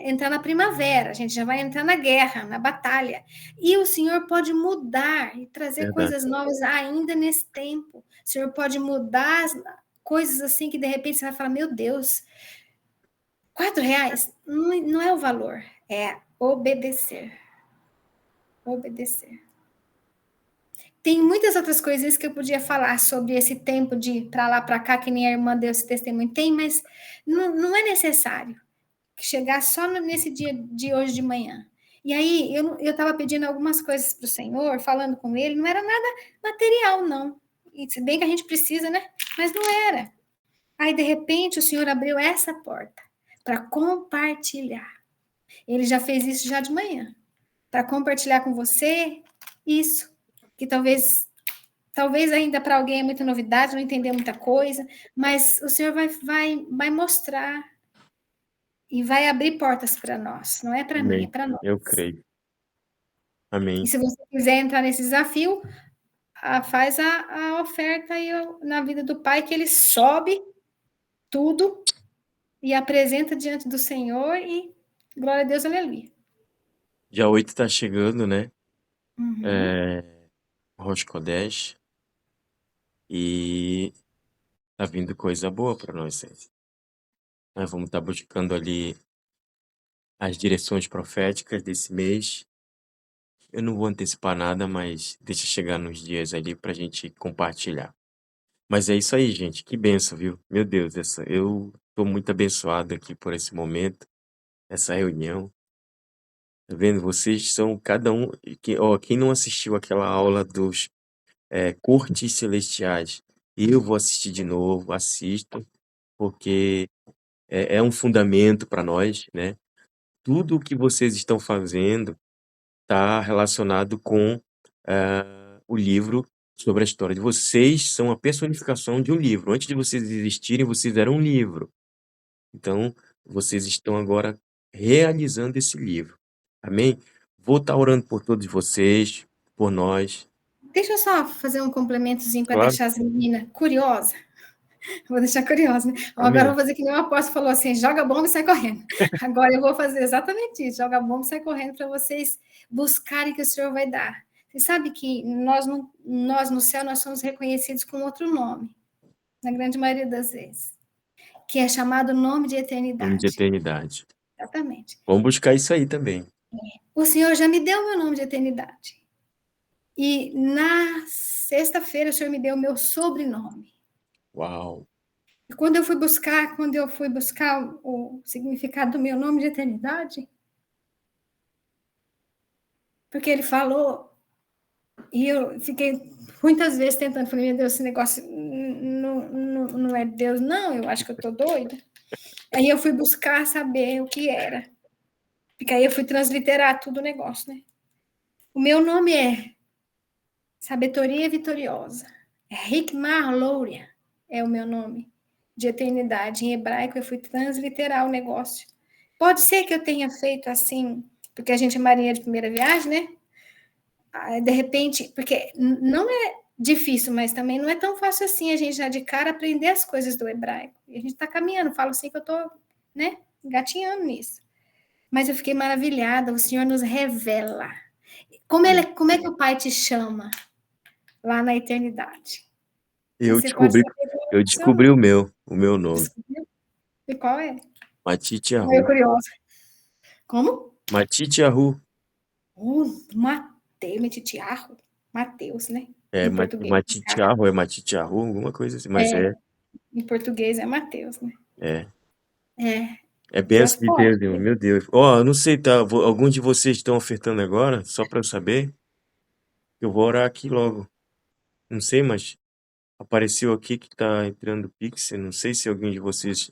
entrar na primavera, a gente já vai entrar na guerra, na batalha. E o Senhor pode mudar e trazer Verdade. coisas novas ainda nesse tempo. O Senhor pode mudar coisas assim que de repente você vai falar, meu Deus, R$ 4 não é o valor, é obedecer. Obedecer. Tem muitas outras coisas que eu podia falar sobre esse tempo de para lá, para cá, que nem a irmã deu esse testemunho. Tem, mas não é necessário chegar só nesse dia de hoje de manhã. E aí, eu estava pedindo algumas coisas para o Senhor, falando com ele, não era nada material, não. E se bem que a gente precisa, né? Mas não era. Aí, de repente, o Senhor abriu essa porta para compartilhar. Ele já fez isso já de manhã, para compartilhar com você isso, que talvez ainda para alguém é muita novidade, não entender muita coisa, mas o Senhor vai mostrar e vai abrir portas para nós. Não é para mim, é Amém. para nós. Eu creio. E Amém. se você quiser entrar nesse desafio, faz a oferta aí na vida do Pai, que ele sobe tudo e apresenta diante do Senhor e glória a Deus, aleluia. Dia 8 tá chegando, né? Uhum. Rosh Kodesh. E tá vindo coisa boa para nós, gente. Nós vamos estar buscando ali as direções proféticas desse mês. Eu não vou antecipar nada, mas deixa chegar nos dias ali pra gente compartilhar. Mas é isso aí, gente. Que benção, viu? Meu Deus, eu tô muito abençoado aqui por esse momento, essa reunião. Tá vendo? Vocês são cada um. Quem não assistiu aquela aula dos cortes celestiais, eu vou assistir de novo, assisto, porque é um fundamento para nós, né? Tudo o que vocês estão fazendo está relacionado com o livro sobre a história de vocês, são a personificação de um livro. Antes de vocês existirem, vocês eram um livro. Então, vocês estão agora realizando esse livro. Amém? Vou estar orando por todos vocês, por nós. Deixa eu só fazer um complementozinho para Claro. deixar as meninas curiosas. Vou deixar curiosa, né? Agora eu Amém. vou fazer que nem o apóstolo falou assim: joga a bomba e sai correndo. Agora eu vou fazer exatamente isso: joga a bomba e sai correndo para vocês buscarem que o Senhor vai dar. Você sabe que nós no céu nós somos reconhecidos com outro nome, na grande maioria das vezes, que é chamado nome de Nome de eternidade. eternidade. Exatamente. Vamos buscar isso aí também. O Senhor já me deu o meu nome de eternidade. E na sexta-feira o Senhor me deu o meu sobrenome. Uau. E quando eu fui buscar o significado do meu nome de eternidade, porque ele falou, e eu fiquei muitas vezes tentando, falei, meu Deus, esse negócio não é Deus, não, eu acho que eu tô doida. Aí eu fui buscar saber o que era. Porque aí eu fui transliterar tudo o negócio, né? O meu nome é Sabedoria Vitoriosa. Hikmah Louria é o meu nome de eternidade. Em hebraico eu fui transliterar o negócio. Pode ser que eu tenha feito assim, porque a gente é marinha de primeira viagem, né? De repente, porque não é difícil, mas também não é tão fácil assim a gente já de cara aprender as coisas do hebraico. E a gente está caminhando, falo assim que eu estou, né, engatinhando nisso. Mas eu fiquei maravilhada, o Senhor nos revela. Como é que o Pai te chama lá na eternidade? Eu Você pode descobri, saber qual é eu o seu descobri nome. o meu nome. Descobriu? E qual é? Matite Eu Arru. curiosa. Como? Matite Arru. Mateus, né? É, Em português. Matite Arru, é Matite Arru, alguma coisa assim, mas É, em português é Mateus, né? é, É, é bem Deus assim pode. mesmo, meu Deus. Ó, eu não sei, tá, algum de vocês estão ofertando agora, só para eu saber, eu vou orar aqui logo. Não sei, mas apareceu aqui que tá entrando Pix, não sei se alguém de vocês...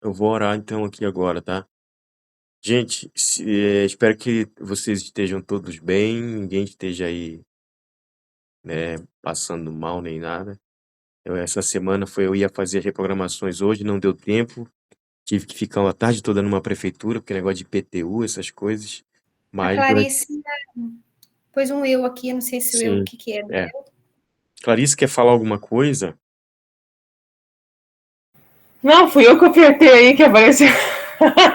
Eu vou orar então aqui agora, tá? Gente, espero que vocês estejam todos bem, ninguém esteja aí, né, passando mal nem nada. Essa semana eu ia fazer as reprogramações hoje, não deu tempo. Tive que ficar uma tarde toda numa prefeitura, porque negócio de IPTU, essas coisas. A Mas Clarice pôs um eu aqui, eu não sei se o eu, o sim, que é. é. Clarice quer falar alguma coisa? Não, fui eu que ofertei aí que apareceu.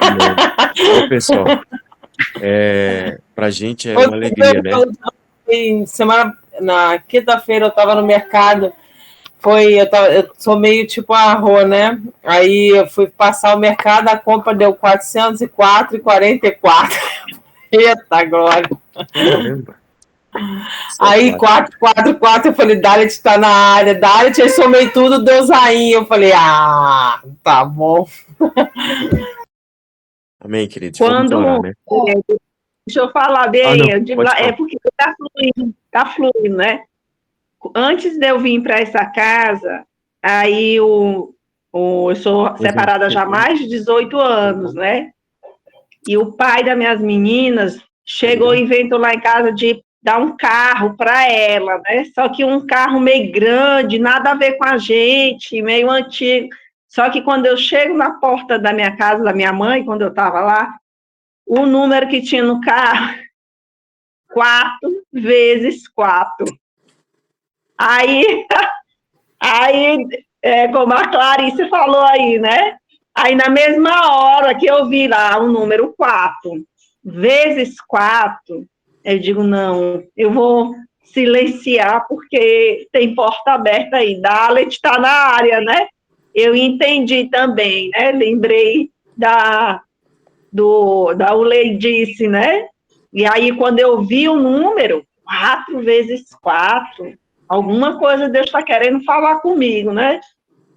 Amém. Ô, pessoal, pra gente é uma alegria, né? Na quinta-feira eu estava no mercado. Eu sou meio tipo a Rô, né? Aí eu fui passar o mercado, a compra deu 404,44. Eita, glória! Caramba. Aí 444, eu falei, Dalit está na área. Dalit, eu somei tudo, deu zainho. Eu falei, tá bom. Amém, queridos. Vamos Quando. orar, né? Deixa eu falar Ah, bem, não, eu digo, pode é falar. porque tá fluindo, né? Antes de eu vir para essa casa, aí eu sou separada já há mais de 18 anos, né? E o pai das minhas meninas chegou e inventou lá em casa de dar um carro para ela, né? Só que um carro meio grande, nada a ver com a gente, meio antigo. Só que quando eu chego na porta da minha casa, da minha mãe, quando eu estava lá, o número que tinha no carro, 4 vezes 4. Aí, como a Clarice falou aí, né? Aí, na mesma hora que eu vi lá o número 4 vezes 4, eu digo, não, eu vou silenciar porque tem porta aberta aí. Dalet está na área, né? Eu entendi também, né? Lembrei da Ulei disse, né? E aí, quando eu vi o número, 4 vezes 4, alguma coisa Deus está querendo falar comigo, né?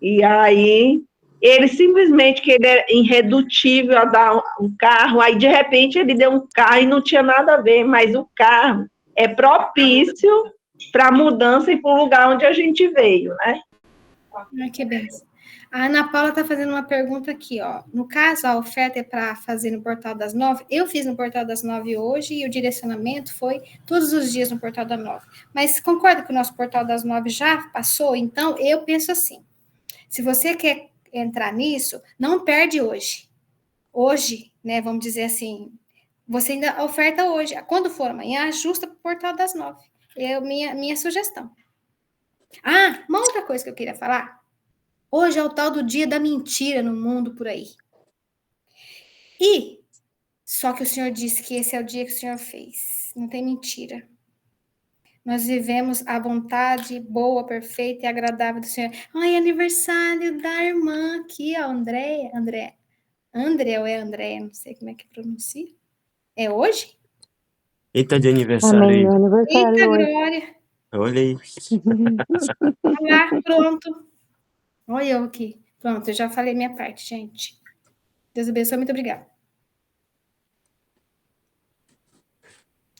E aí, ele simplesmente, que ele é irredutível a dar um carro, aí de repente ele deu um carro e não tinha nada a ver, mas o carro é propício para a mudança e para o lugar onde a gente veio, né? Ai, que benção. A Ana Paula está fazendo uma pergunta aqui, ó. No caso, a oferta é para fazer no Portal das 9. Eu fiz no Portal das 9 hoje e o direcionamento foi todos os dias no Portal das 9. Mas concorda que o nosso Portal das 9 já passou? Então, eu penso assim, se você quer entrar nisso, não perde hoje. Hoje, né, vamos dizer assim, você ainda oferta hoje. Quando for amanhã, ajusta para o Portal das 9. É a minha sugestão. Ah, uma outra coisa que eu queria falar. Hoje é o tal do dia da mentira no mundo por aí. E só que o Senhor disse que esse é o dia que o Senhor fez. Não tem mentira. Nós vivemos a vontade boa, perfeita e agradável do Senhor. Ai, aniversário da irmã aqui, ó, André ou é Andréia, não sei como é que pronuncia. É hoje? Quem tá de aniversário Amém, aí? meu aniversário Eita, hoje. glória! Olha aí. Olha lá, pronto. Olha eu aqui. Pronto, eu já falei minha parte, gente. Deus abençoe, muito obrigada.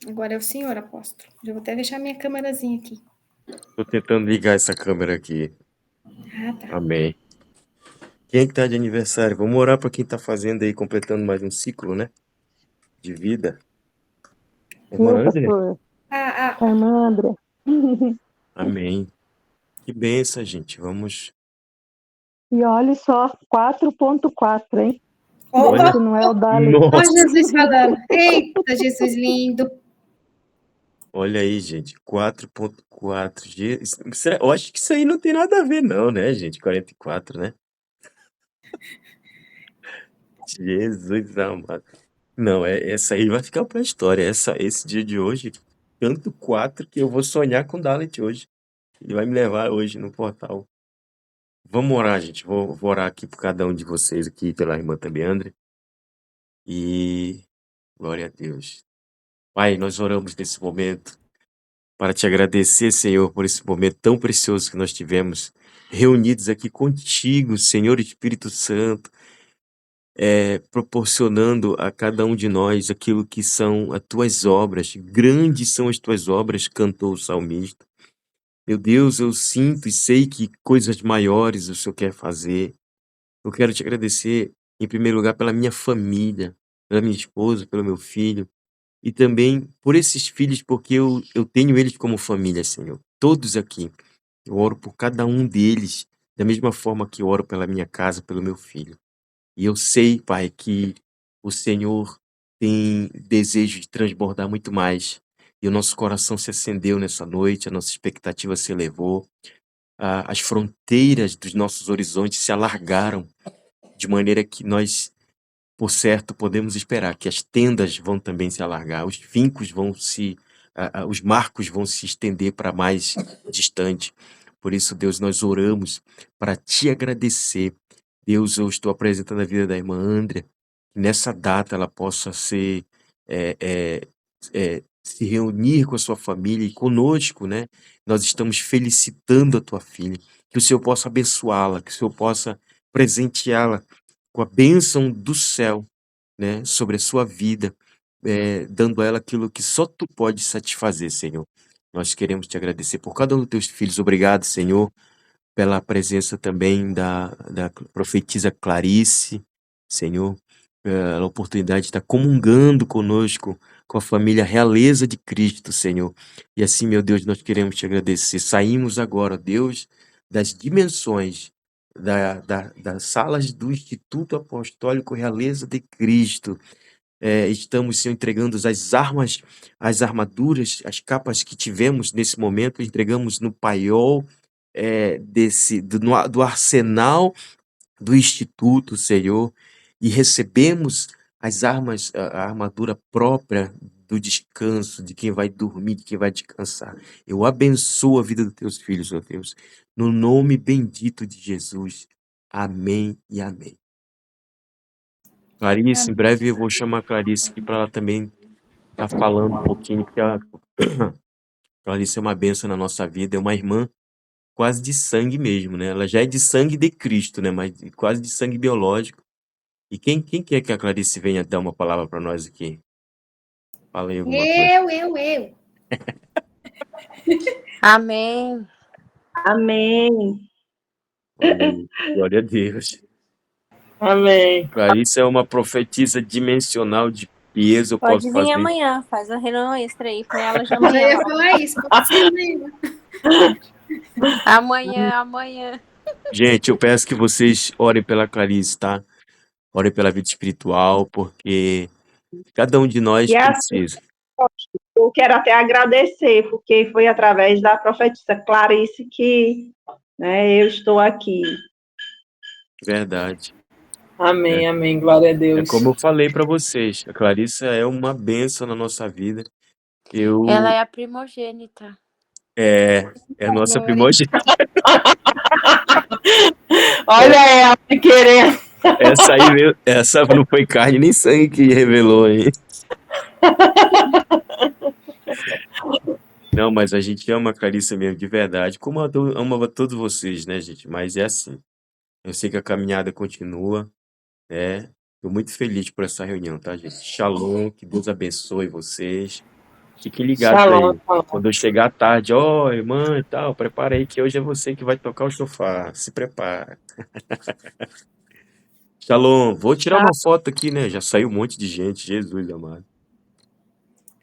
Agora é o senhor, apóstolo. Já vou até deixar minha câmerazinha aqui. Tô tentando ligar essa câmera aqui. Ah, tá. Amém. Quem é que tá de aniversário? Vamos orar para quem tá fazendo aí, completando mais um ciclo, né? De vida. Irmã Meu André? pastor, Ah, a irmã André. Amém. Que benção, gente. Vamos. E olha só, 4.4, hein? ó, Olha. Se não é o Dali. ó Nossa. Jesus falando. Eita, Jesus lindo. Olha aí, gente. 4.4. Eu acho que isso aí não tem nada a ver, não, né, gente? 44, né? Jesus amado. Não, essa aí vai ficar pra história. Esse dia de hoje, tanto 4 que eu vou sonhar com o Dalit hoje. Ele vai me levar hoje no portal. Vamos orar, gente. Vou orar aqui por cada um de vocês aqui, pela irmã também, André. E glória a Deus. Pai, nós oramos nesse momento para te agradecer, Senhor, por esse momento tão precioso que nós tivemos reunidos aqui contigo, Senhor Espírito Santo, proporcionando a cada um de nós aquilo que são as tuas obras. Grandes são as tuas obras, cantou o salmista. Meu Deus, eu sinto e sei que coisas maiores o Senhor quer fazer. Eu quero te agradecer, em primeiro lugar, pela minha família, pela minha esposa, pelo meu filho, e também por esses filhos, porque eu tenho eles como família, Senhor. Todos aqui. Eu oro por cada um deles, da mesma forma que eu oro pela minha casa, pelo meu filho. E eu sei, Pai, que o Senhor tem desejo de transbordar muito mais. E o nosso coração se acendeu nessa noite, a nossa expectativa se elevou, as fronteiras dos nossos horizontes se alargaram, de maneira que nós, por certo, podemos esperar que as tendas vão também se alargar, os fincos vão os marcos vão se estender para mais distante. Por isso, Deus, nós oramos para te agradecer. Deus, eu estou apresentando a vida da irmã Andrea, que nessa data ela possa é, é, se reunir com a sua família e conosco, né? Nós estamos felicitando a tua filha, que o Senhor possa abençoá-la, que o Senhor possa presenteá-la com a bênção do céu, né, sobre a sua vida, dando a ela aquilo que só tu pode satisfazer, Senhor. Nós queremos te agradecer por cada um dos teus filhos. Obrigado, Senhor, pela presença também da profetisa Clarice, Senhor, pela oportunidade de estar comungando conosco, com a família Realeza de Cristo, Senhor. E assim, meu Deus, nós queremos te agradecer. Saímos agora, Deus, das dimensões das salas do Instituto Apostólico Realeza de Cristo. Estamos, Senhor, entregando as armas, as armaduras, as capas que tivemos nesse momento, entregamos no paiol do arsenal do Instituto, Senhor, e recebemos as armas, a armadura própria do descanso, de quem vai dormir, de quem vai descansar. Eu abençoo a vida dos teus filhos, ó Deus, no nome bendito de Jesus. Amém e amém. Clarice, em breve eu vou chamar a Clarice aqui para ela também estar falando um pouquinho, porque a Clarice é uma bênção na nossa vida, é uma irmã quase de sangue mesmo, né? Ela já é de sangue de Cristo, né? Mas quase de sangue biológico. E quem quer que a Clarice venha dar uma palavra para nós aqui? Fala aí alguma coisa. Eu. Amém. Amém. Olha aí, glória a Deus. Amém. Clarice é uma profetisa dimensional de peso, eu Pode posso vir fazer. amanhã, faz a reunião extra aí com ela já Eu amanhã. ia falar isso, pode ser mesmo. Amanhã. Gente, eu peço que vocês orem pela Clarice, tá? Orem pela vida espiritual, porque cada um de nós E assim, precisa. eu quero até agradecer, porque foi através da profetisa Clarice que, né, eu estou aqui. Verdade. Amém, amém. Glória a É Deus. como eu falei para vocês, a Clarissa é uma bênção na nossa vida. Ela é a primogênita. É a nossa Glória. primogênita. Olha ela querendo. Essa aí, essa não foi carne nem sangue que revelou, hein? Não, mas a gente ama a Clarissa mesmo, de verdade. Como eu amava todos vocês, né, gente? Mas é assim. Eu sei que a caminhada continua, né? Tô muito feliz por essa reunião, tá, gente? Shalom, que Deus abençoe vocês. Fiquem ligados Shalom, aí. shalom. Quando eu chegar à tarde, ó, irmã e tal, prepara aí que hoje é você que vai tocar o chofar. Se prepara. Shalom. Vou tirar uma foto aqui, né? Já saiu um monte de gente. Jesus amado.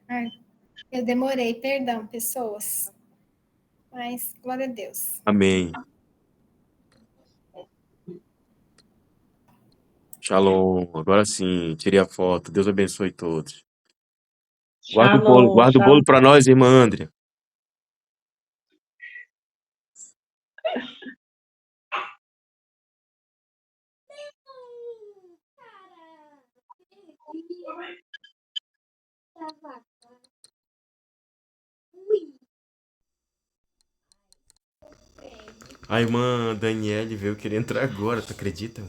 Ai, eu demorei, perdão, pessoas. Mas, glória a Deus. Amém. Shalom. Agora sim, tirei a foto. Deus abençoe todos. Guarda o bolo, Shalom, guarda o shalom. bolo para nós, irmã André. A irmã Daniele veio querer entrar agora, tu acredita?